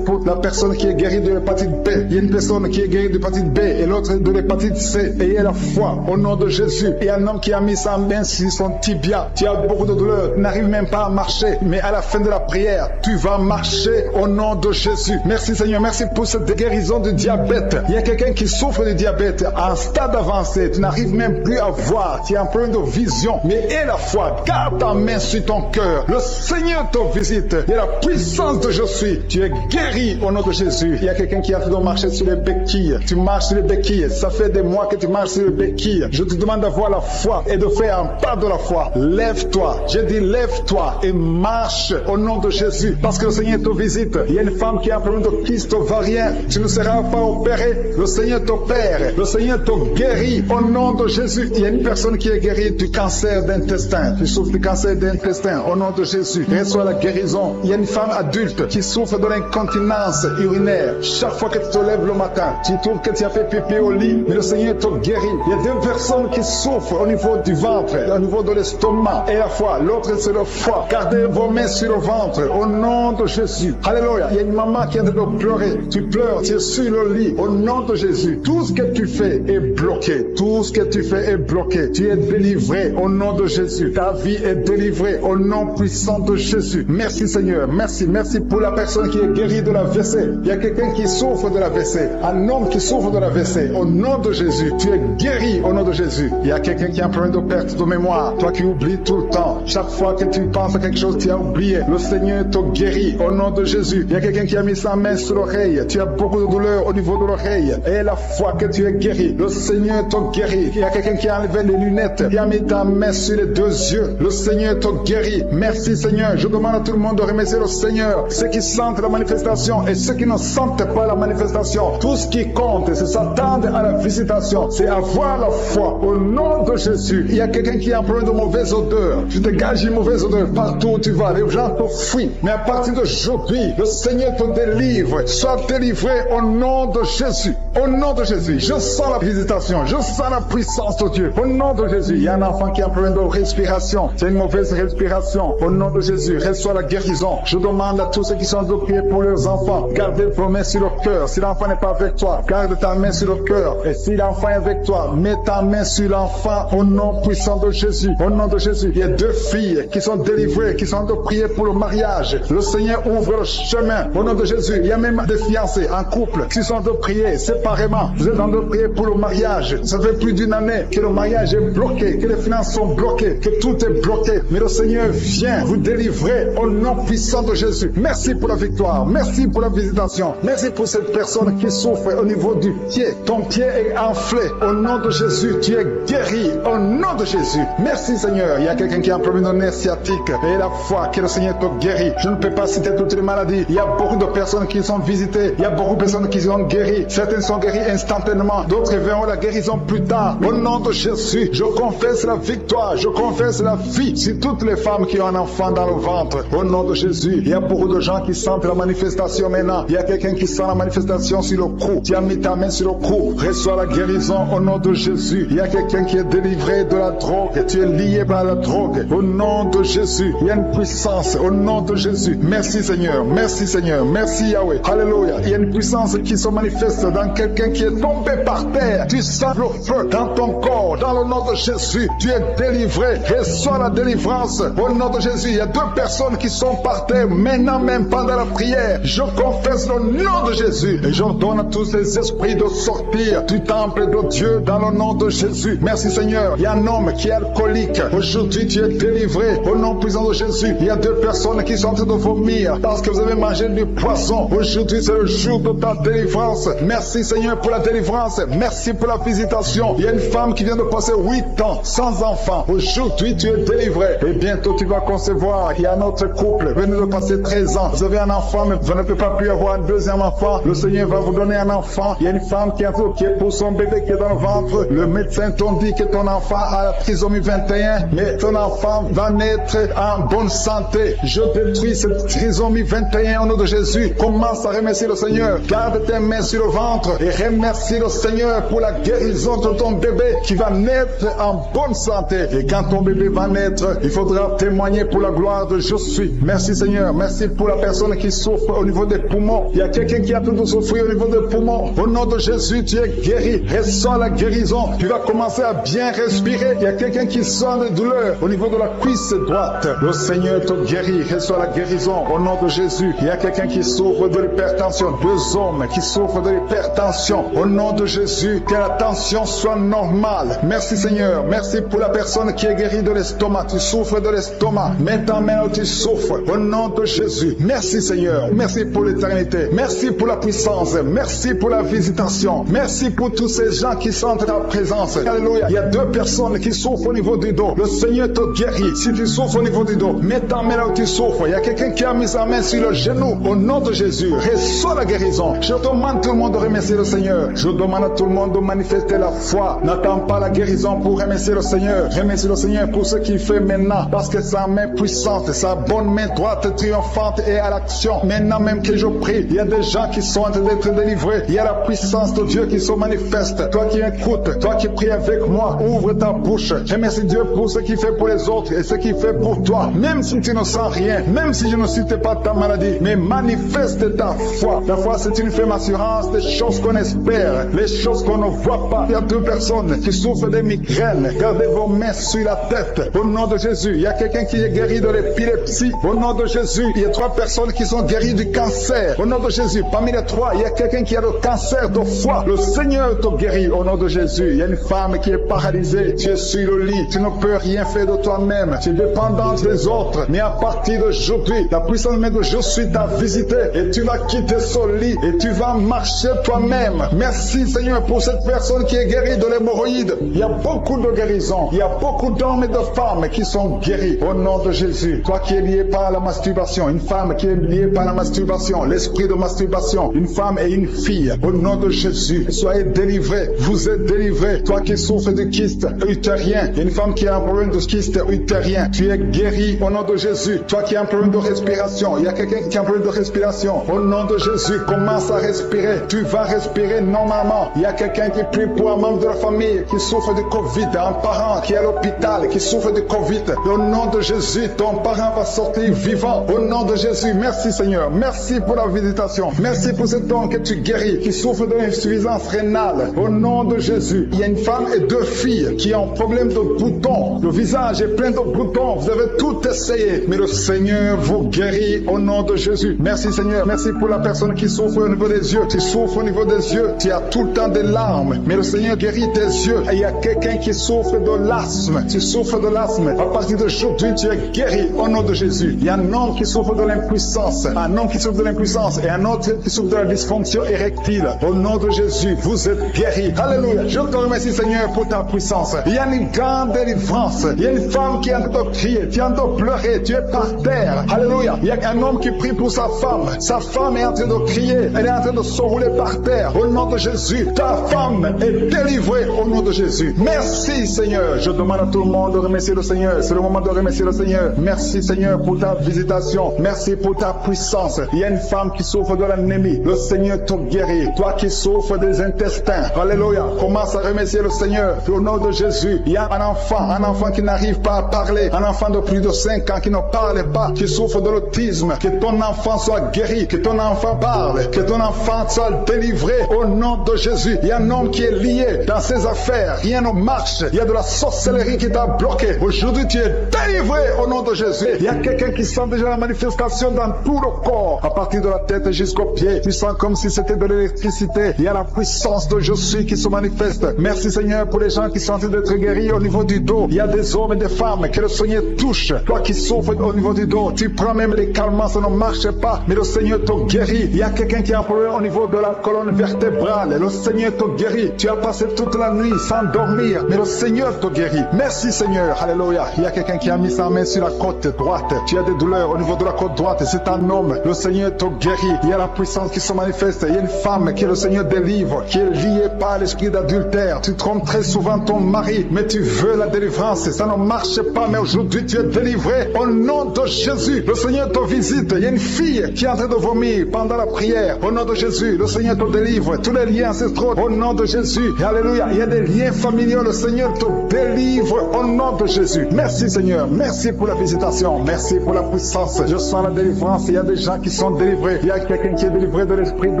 pour la personne qui est guérie de l'hépatite B. Il y a une personne qui est guérie de l'hépatite B et l'autre de l'hépatite C. Ayez la foi au nom de Jésus. Et un homme qui a mis sa main sur son tibia. Tu as beaucoup de douleur. Tu n'arrives même pas à marcher. Mais à la fin de la prière, tu vas marcher au nom de Jésus. Merci Seigneur, merci pour cette guérison du diabète. Il y a quelqu'un qui souffre de diabète à un stade avancé, tu n'arrives même plus à voir, tu as un problème de vision, mais aie la foi, garde ta main sur ton cœur. Le Seigneur te visite, il y a la puissance de je suis, tu es guéri au nom de Jésus. Il y a quelqu'un qui a train de marcher sur les béquilles, tu marches sur les béquilles, ça fait des mois que tu marches sur les béquilles. Je te demande d'avoir la foi et de faire un pas de la foi. Lève-toi, j'ai dit lève-toi et marche au nom de Jésus, parce que le Seigneur te visite. Il y a une femme qui a un problème de kyste ovarien, tu ne seras pas opéré, le Seigneur t'opère, le Seigneur te guérit au nom de Jésus. Il y a une personne qui est guérie du cancer d'intestin, tu souffres du cancer d'intestin au nom de Jésus, reçois la guérison. Il y a une femme adulte qui souffre de l'incontinence urinaire. Chaque fois que tu te lèves le matin, tu trouves que tu as fait pipi au lit, mais le Seigneur te guérit. Il y a deux personnes qui souffrent au niveau du ventre, au niveau de l'estomac et la foi, l'autre c'est le foie. Gardez vos mains sur le ventre au nom de Jésus. Alléluia. Il y a une maman qui est en train de pleurer, tu pleures, tu es sur le lit au nom de Jésus. Tout ce que tu fais est bloqué, tout ce que tu fais est bloqué, tu es délivré au nom de Jésus. Ta vie est délivrée au nom puissant de Jésus. Merci Seigneur, merci pour la personne qui est guérie de la l'AVC. Il y a quelqu'un qui souffre de l'AVC, un homme qui souffre de l'AVC. Au nom de Jésus, tu es guéri au nom de Jésus. Il y a quelqu'un qui a un problème de perte de mémoire, toi qui oublies tout le temps. Chaque fois que tu penses à quelque chose, tu as oublié. Le Seigneur te guérit au nom de Jésus. Il y a quelqu'un qui a mis sa main sur l'oreille, tu as beaucoup de douleur au niveau de l'oreille. Et la fois que tu es guéri, le Seigneur te guérit. Il y a quelqu'un qui a enlevé les lunettes, qui a mis ta main sur les deux yeux. Le Seigneur te guérit. Merci Seigneur. Je demande à tout le monde de remercier le Seigneur. Ceux qui sentent la manifestation et ceux qui ne sentent pas la manifestation. Tout ce qui compte, c'est s'attendre à la visitation. C'est avoir la foi au nom de Jésus. Il y a quelqu'un qui a un problème de mauvaise odeur. Tu dégages une mauvaise odeur partout où tu vas. Les gens te fuient. Mais à partir d'aujourd'hui, le Seigneur te délivre. Sois délivré au nom de Jésus. Au nom de Jésus. Je sens la visitation. Je sens la puissance de Dieu. Au nom de Jésus. Il y a un enfant qui a un problème de respiration. C'est une mauvaise respiration. Au nom de Jésus. Reçois la guérison. Je demande à tous ceux qui sont de prier pour leurs enfants. Gardez vos mains sur le cœur. Si l'enfant n'est pas avec toi, garde ta main sur le cœur. Et si l'enfant est avec toi, mets ta main sur l'enfant au nom puissant de Jésus. Au nom de Jésus. Il y a deux filles qui sont délivrées, qui sont de prier pour le mariage. Le Seigneur ouvre le chemin. Au nom de Jésus. Il y a même des fiancés en couple qui sont de prier séparément. Vous êtes en train de prier pour le mariage. Ça fait plus d'une année que le mariage est bloqué, que les finances sont bloquées, que tout est bloqué. Mais le Seigneur vient vous délivrer au nom puissant de Jésus. Merci pour la victoire. Merci pour la visitation. Merci pour cette personne qui souffre au niveau du pied. Ton pied est enflé. Au nom de Jésus, tu es guéri. Au nom de Jésus. Merci Seigneur. Il y a quelqu'un qui a un problème de nerf sciatique. Et la foi que le Seigneur te guérit. Je ne peux pas citer toutes les maladies. Il y a beaucoup de personnes qui sont visitées. Il y a beaucoup de personnes qui sont guéries. Certaines sont guéries instantanément. D'autres verront la guérison plus tard. Au nom de Jésus, je confesse la victoire. Je confesse la vie. Si toutes les femmes qui ont un enfant dans le ventre, au nom de Jésus, il y a beaucoup de gens qui sentent la manifestation maintenant. Il y a quelqu'un qui sent la manifestation sur le cou. Tu as mis ta main sur le cou. Reçois la guérison au nom de Jésus. Il y a quelqu'un qui est délivré de la drogue. Tu es lié par la drogue. Au nom de Jésus. Il y a une puissance au nom de Jésus. Merci Seigneur. Merci Seigneur. Merci Yahweh. Alléluia. Il y a une puissance qui se manifeste dans quelqu'un qui est tombé par terre. Tu sens le feu dans ton corps. Dans le nom de Jésus. Tu es délivré. Reçois la délivrance au nom de Jésus. Il y a deux personnes qui sont par terre maintenant même pendant la prière. Je confesse le nom de Jésus et j'ordonne à tous les esprits de sortir du temple de Dieu dans le nom de Jésus. Merci Seigneur. Il y a un homme qui est alcoolique. Aujourd'hui tu es délivré au nom puissant de Jésus. Il y a deux personnes qui sont en train de vomir parce que vous avez mangé du poisson. Aujourd'hui c'est le jour de ta délivrance. Merci Seigneur pour la délivrance. Merci pour la visitation. Il y a une femme qui vient de passer 8 ans sans enfant. Aujourd'hui tu es délivré et bientôt tu vas concevoir. Il y a un autre couple venu de passer 13 ans. Vous avez un enfant mais vous ne pouvez pas plus avoir un deuxième enfant. Le Seigneur va vous donner un enfant. Il y a une femme qui est pour son bébé qui est dans le ventre. Le médecin t'a dit que ton enfant a la trisomie 21, mais ton enfant va naître en bonne santé. Je détruis cette trisomie 21 au nom de Jésus. Commence à remercier le Seigneur. Garde tes mains sur le ventre et remercie le Seigneur pour la guérison de ton bébé qui va naître en bonne santé. Et quand ton bébé va naître, il faudra témoigner pour la gloire de je suis. Merci Seigneur. Merci pour la personne qui souffre au niveau des poumons. Il y a quelqu'un qui a tout de souffrir au niveau des poumons. Au nom de Jésus, tu es guéri. Ressens la guérison. Tu vas commencer à bien respirer. Il y a quelqu'un qui sent des douleurs au niveau de la cuisse droite. Le Seigneur te te guérit. Reçois la guérison au nom de Jésus. Il y a quelqu'un qui souffre de l'hypertension. 2 hommes qui souffrent de l'hypertension. Au nom de Jésus, que la tension soit normale. Merci Seigneur. Merci pour la personne qui est guérie de l'estomac. Tu souffres de l'estomac. Mets ta main où tu souffres. Au nom de Jésus. Merci Seigneur. Merci pour l'éternité. Merci pour la puissance. Merci pour la visitation. Merci pour tous ces gens qui sentent ta présence. Alléluia. Il y a 2 personnes qui souffrent au niveau du dos. Le Seigneur te guérit. Si tu souffres au niveau du dos, mets ta main là où tu souffres. Il y a quelqu'un qui a mis sa main sur le genou. Au nom de Jésus, reçois la guérison. Je demande à tout le monde de remercier le Seigneur. Je demande à tout le monde de manifester la foi. N'attends pas la guérison pour remercier le Seigneur. Remercie le Seigneur pour ce qu'il fait maintenant. Parce que sa main puissante, sa bonne main droite triomphante est à l'action. Maintenant même que je prie, il y a des gens qui sont en train d'être délivrés. Il y a la puissance de Dieu qui se manifeste. Toi qui écoutes, toi qui pries avec moi, ouvre ta bouche. Remercie Dieu pour ce qu'il fait pour les autres et ce qu'il fait pour toi. Même si tu ne sens rien, même si je ne cite pas ta maladie, mais manifeste ta foi. La foi, c'est une ferme assurance des choses qu'on espère, les choses qu'on ne voit pas. Il y a 2 personnes qui souffrent de migraines. Gardez vos mains sur la tête. Au nom de Jésus, il y a quelqu'un qui est guéri de l'épilepsie. Au nom de Jésus, il y a 3 personnes qui sont guéries du cancer. Au nom de Jésus, parmi les 3, il y a quelqu'un qui a le cancer de foie. Le Seigneur te guérit au nom de Jésus. Il y a une femme qui est paralysée. Tu es sur le lit. Tu ne peux rien faire de toi-même. Tu es dépendant des autres. Mais à partir d'aujourd'hui, la puissance même de je suis t'a visité et tu vas quitter ce lit et tu vas marcher toi-même. Merci Seigneur pour cette personne qui est guérie de l'hémorroïde. Il y a beaucoup de guérisons. Il y a beaucoup d'hommes et de femmes qui sont guéris au nom de Jésus. Toi qui es lié par la masturbation, une femme qui est liée par la masturbation, l'esprit de masturbation, une femme et une fille, au nom de Jésus, soyez délivrés. Vous êtes délivrés. Toi qui souffres de kyste utérien, une femme qui a un problème de kyste utérien, tu es guéri au nom de Jésus. Toi qui as un problème de respiration, il y a quelqu'un qui a un problème de respiration, au nom de Jésus, commence à respirer. Tu vas respirer normalement. Il y a quelqu'un qui prie pour un membre de la famille qui souffre de Covid, un parent qui est à l'hôpital, qui souffre de Covid. Au nom de Jésus, ton parent va sortir vivant. Au nom de Jésus, merci Seigneur. Merci pour la visitation. Merci pour cet homme que tu guéris, qui souffre de l'insuffisance rénale. Au nom de Jésus, il y a une femme et 2 filles qui ont un problème de boutons. Le visage est plein de boutons. Vous avez tout essayé, mais le Seigneur vous guérit au nom de Jésus. Merci Seigneur. Merci pour la personne qui souffre au niveau des yeux. Tu souffres au niveau des yeux. Tu as tout le temps des larmes, mais le Seigneur guérit tes yeux. Et il y a quelqu'un qui souffre de l'asthme. Tu souffres de l'asthme. À partir d'aujourd'hui, tu es guéri au nom de Jésus. Il y a un homme qui souffre de l'impuissance. Un homme qui souffre de l'impuissance et un autre qui souffre de la dysfonction érectile. Au nom de Jésus, vous êtes guéris. Alléluia. Je te remercie Seigneur pour ta puissance. Il y a une grande délivrance. Il y a une femme qui est en train de crier. Tu es en train de pleurer. Tu es par terre. Alléluia. Il y a un homme qui prie pour sa femme. Sa femme est en train de crier. Elle est en train de se rouler par terre. Au nom de Jésus, ta femme est délivrée au nom de Jésus. Merci Seigneur. Je demande à tout le monde de remercier le Seigneur. C'est le moment de remercier le Seigneur. Merci Seigneur pour ta visitation. Merci pour ta puissance. Il y a une femme qui souffre de l'anémie. Le Seigneur te guérit. Toi qui souffres des intestins. Alléluia. Commence à remercier le Seigneur. Au nom de Jésus, il y a un enfant qui n'arrive pas à parler. Un enfant de plus de 5 ans qui ne parle pas, qui souffre de l'autisme. Que ton enfant soit guéri. Que ton enfant parle. Que ton enfant soit délivré au nom de Jésus. Il y a un homme qui est lié dans ses affaires. Rien ne marche. Il y a de la sorcellerie qui t'a bloqué. Aujourd'hui, tu es délivré au nom de Jésus. Il y a quelqu'un qui sent déjà la manifestation dans tout le corps. À partir de la tête jusqu'aux pieds. Tu sens comme si c'était de l'électricité. Il y a la puissance de je suis qui se manifeste. Merci Seigneur pour les gens qui sont en train d'être guéris au niveau du dos. Il y a des hommes et des femmes que le Seigneur touche. Toi qui souffres au niveau du dos. Tu prends même les calmants, ça ne marche pas. Mais le Seigneur te guérit. Il y a quelqu'un qui a un problème au niveau de la colonne vertébrale. Le Seigneur te guérit. Tu as passé toute la nuit sans dormir. Mais le Seigneur te guérit. Merci Seigneur. Alléluia. Il y a quelqu'un qui a mis sa main sur la côte droite. Tu as des douleurs au niveau de la côte droite. C'est un homme. Le Seigneur te guérit. Il y a la puissance qui se manifeste. Il y a une femme que le Seigneur délivre, qui est liée par l'esprit d'adultère. Tu trompes très souvent ton mari, mais tu veux la délivrance. Ça ne marche pas, mais aujourd'hui tu es délivré au nom de Jésus. Le Seigneur te visite. Il y a une fille qui est en train de vomir pendant la prière. Au nom de Jésus, le Seigneur te délivre. Tous les liens ancestraux, au nom de Jésus. Alléluia. Il y a des liens familiaux. Le Seigneur te délivre au nom de Jésus. Merci Seigneur. Merci pour la visitation. Merci pour la puissance. Je sens la délivrance. Il y a des gens qui sont délivrés. Il y a quelqu'un qui est délivré de l'esprit de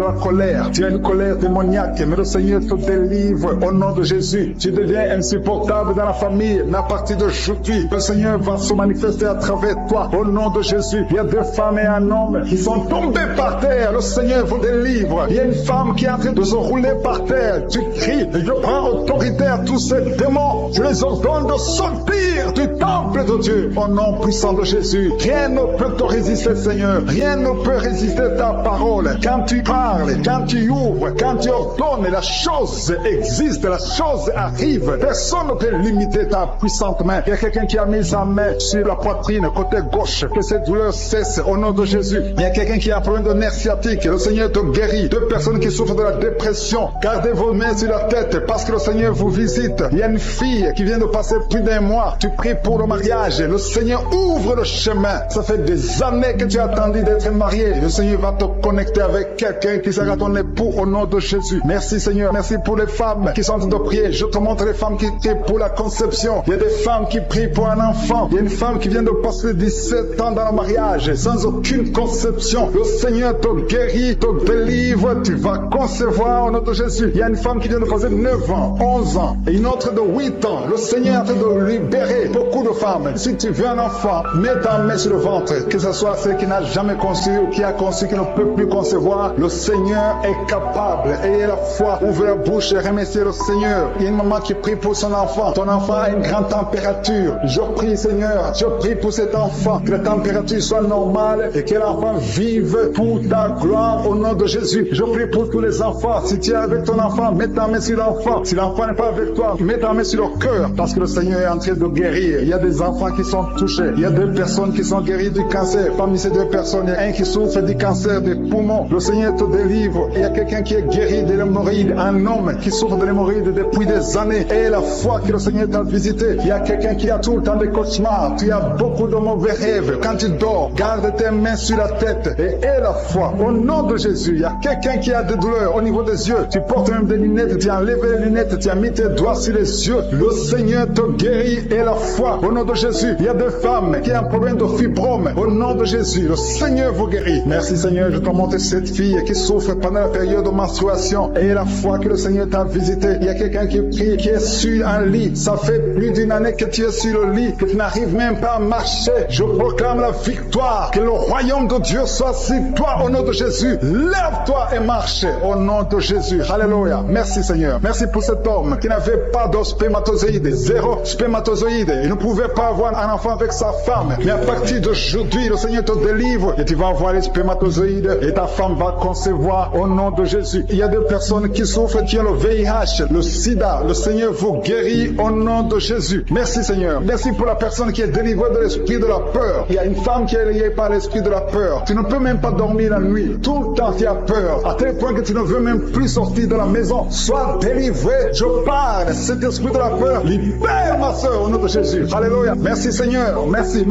la colère. Tu as une colère démoniaque, mais le Seigneur te délivre au nom de Jésus. Tu deviens insupportable dans la famille, mais à partir d'aujourd'hui, le Seigneur va se manifester à travers avec toi. Au nom de Jésus, il y a 2 femmes et un homme qui sont tombés par terre. Le Seigneur vous délivre. Il y a une femme qui est en train de se rouler par terre. Tu cries, je prends autorité à tous ces démons. Je les ordonne de sortir du temple de Dieu. Au nom puissant de Jésus, rien ne peut te résister, Seigneur. Rien ne peut résister ta parole. Quand tu parles, quand tu ouvres, quand tu ordonnes, la chose existe, la chose arrive. Personne ne peut limiter ta puissante main. Il y a quelqu'un qui a mis sa main sur la poitrine, côté gauche, que cette douleur cesse au nom de Jésus. Il y a quelqu'un qui a un problème de nerf sciatique. Le Seigneur te guérit. 2 personnes qui souffrent de la dépression. Gardez vos mains sur la tête parce que le Seigneur vous visite. Il y a une fille qui vient de passer plus d'1 mois. Tu pries pour le mariage. Le Seigneur ouvre le chemin. Ça fait des années que tu as attendu d'être marié. Le Seigneur va te connecter avec quelqu'un qui sera ton époux au nom de Jésus. Merci Seigneur. Merci pour les femmes qui sont en train de prier. Je te montre les femmes qui prient pour la conception. Il y a des femmes qui prient pour un enfant. Il y a une femme qui vient de passer 17 ans dans le mariage sans aucune conception. Le Seigneur te guérit, te délivre. Tu vas concevoir au nom de Jésus. Il y a une femme qui vient de passer 9 ans, 11 ans et une autre de 8 ans. Le Seigneur est en train de libérer beaucoup de femmes. Si tu veux un enfant, mets ta main sur le ventre. Que ce soit celle qui n'a jamais conçu ou qui a conçu, qui ne peut plus concevoir, le Seigneur est capable. Ayez la foi, ouvrez la bouche et remerciez le Seigneur. Il y a une maman qui prie pour son enfant. Ton enfant a une grande température. Je prie Seigneur, je prie pour cet enfant, que la température soit normale et que l'enfant vive pour ta gloire au nom de Jésus. Je prie pour tous les enfants. Si tu es avec ton enfant, mets ta main sur l'enfant. Si l'enfant n'est pas avec toi, mets ta main sur le cœur parce que le Seigneur est en train de guérir. Il y a des enfants qui sont touchés. Il y a 2 personnes qui sont guéries du cancer. Parmi ces 2 personnes, il y a un qui souffre du cancer des poumons. Le Seigneur te délivre. Il y a quelqu'un qui est guéri de l'hémorroïde. Un homme qui souffre de l'hémorroïde depuis des années. Et la foi que le Seigneur t'a visité. Il y a quelqu'un qui a tout le temps des cauchemars. Tu as beaucoup de mauvais rêves. Quand tu dors, garde tes mains sur la tête et aie la foi. Au nom de Jésus, il y a quelqu'un qui a des douleurs au niveau des yeux. Tu portes même des lunettes. Tu as enlevé les lunettes. Tu as mis tes doigts sur les yeux. Le Seigneur te guérit et la foi. Au nom de Jésus, il y a des femmes qui ont un problème de fibrome. Au nom de Jésus, le Seigneur vous guérit. Merci Seigneur, je te montre cette fille qui souffre pendant la période de menstruation. Et la foi que le Seigneur t'a visité. Il y a quelqu'un qui prie, qui est sur un lit. Ça fait plus d'1 année que tu es sur le lit, que tu n'arrives même pas à marcher. Je proclame la victoire. Que le royaume de Dieu soit sur toi au nom de Jésus. Lève-toi et marche au nom de Jésus. Alléluia. Merci Seigneur. Merci pour cet homme qui n'avait pas de spermatozoïdes. 0 spermatozoïdes. Il ne pouvait pas avoir un enfant avec sa femme. Mais à partir d'aujourd'hui, le Seigneur te délivre et tu vas avoir les spermatozoïdes et ta femme va concevoir au nom de Jésus. Il y a 2 personnes qui souffrent, qui ont le VIH, le sida. Le Seigneur vous guérit au nom de Jésus. Merci Seigneur. Merci pour la personne qui est délivrée de l'esprit de la peur. Il y a une femme qui est liée par l'esprit de la peur. Tu ne peux même pas dormir la nuit. Tout le temps tu as peur. À tel point que tu ne veux même plus sortir de la maison. Sois délivré. Je parle. Cet esprit de la peur, libère ma soeur au nom de Jésus. Alléluia. Merci Seigneur. Merci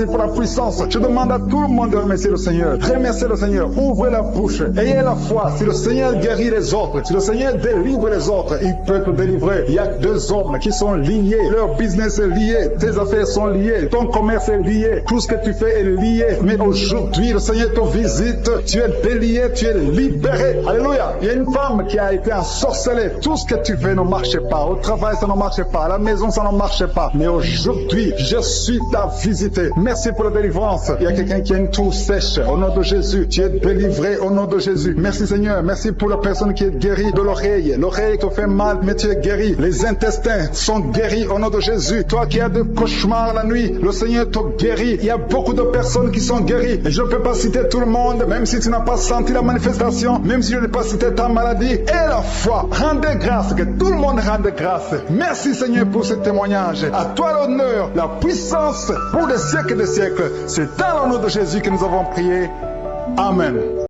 pour la puissance. Je demande à tout le monde de remercier le Seigneur. Remerciez le Seigneur. Ouvrez la bouche. Ayez la foi. Si le Seigneur guérit les autres, si le Seigneur délivre les autres, il peut te délivrer. Il y a 2 hommes qui sont liés. Leur business est lié. Tes affaires sont liées. Ton commerce est lié. Tout ce que tu fais est lié. Mais aujourd'hui, le Seigneur te visite. Tu es délié. Tu es libéré. Alléluia. Il y a une femme qui a été ensorcelée. Tout ce que tu fais ne marche pas. Au travail, ça ne marche pas. À la maison, ça ne marche pas. Mais aujourd'hui, je suis ta visité. Merci pour la délivrance. Il y a quelqu'un qui a une toux sèche. Au nom de Jésus, tu es délivré au nom de Jésus. Merci Seigneur. Merci pour la personne qui est guérie de l'oreille. L'oreille te fait mal, mais tu es guéri. Les intestins sont guéris au nom de Jésus. Toi qui as des cauchemars la nuit, le Seigneur te guérit. Il y a beaucoup de personnes qui sont guéries. Et je ne peux pas citer tout le monde, même si tu n'as pas senti la manifestation, même si je n'ai pas cité ta maladie. Et la foi, rendez grâce, que tout le monde rende grâce. Merci Seigneur pour ce témoignage. À toi l'honneur, la puissance pour des siècles et des siècles. C'est dans le nom de Jésus que nous avons prié. Amen.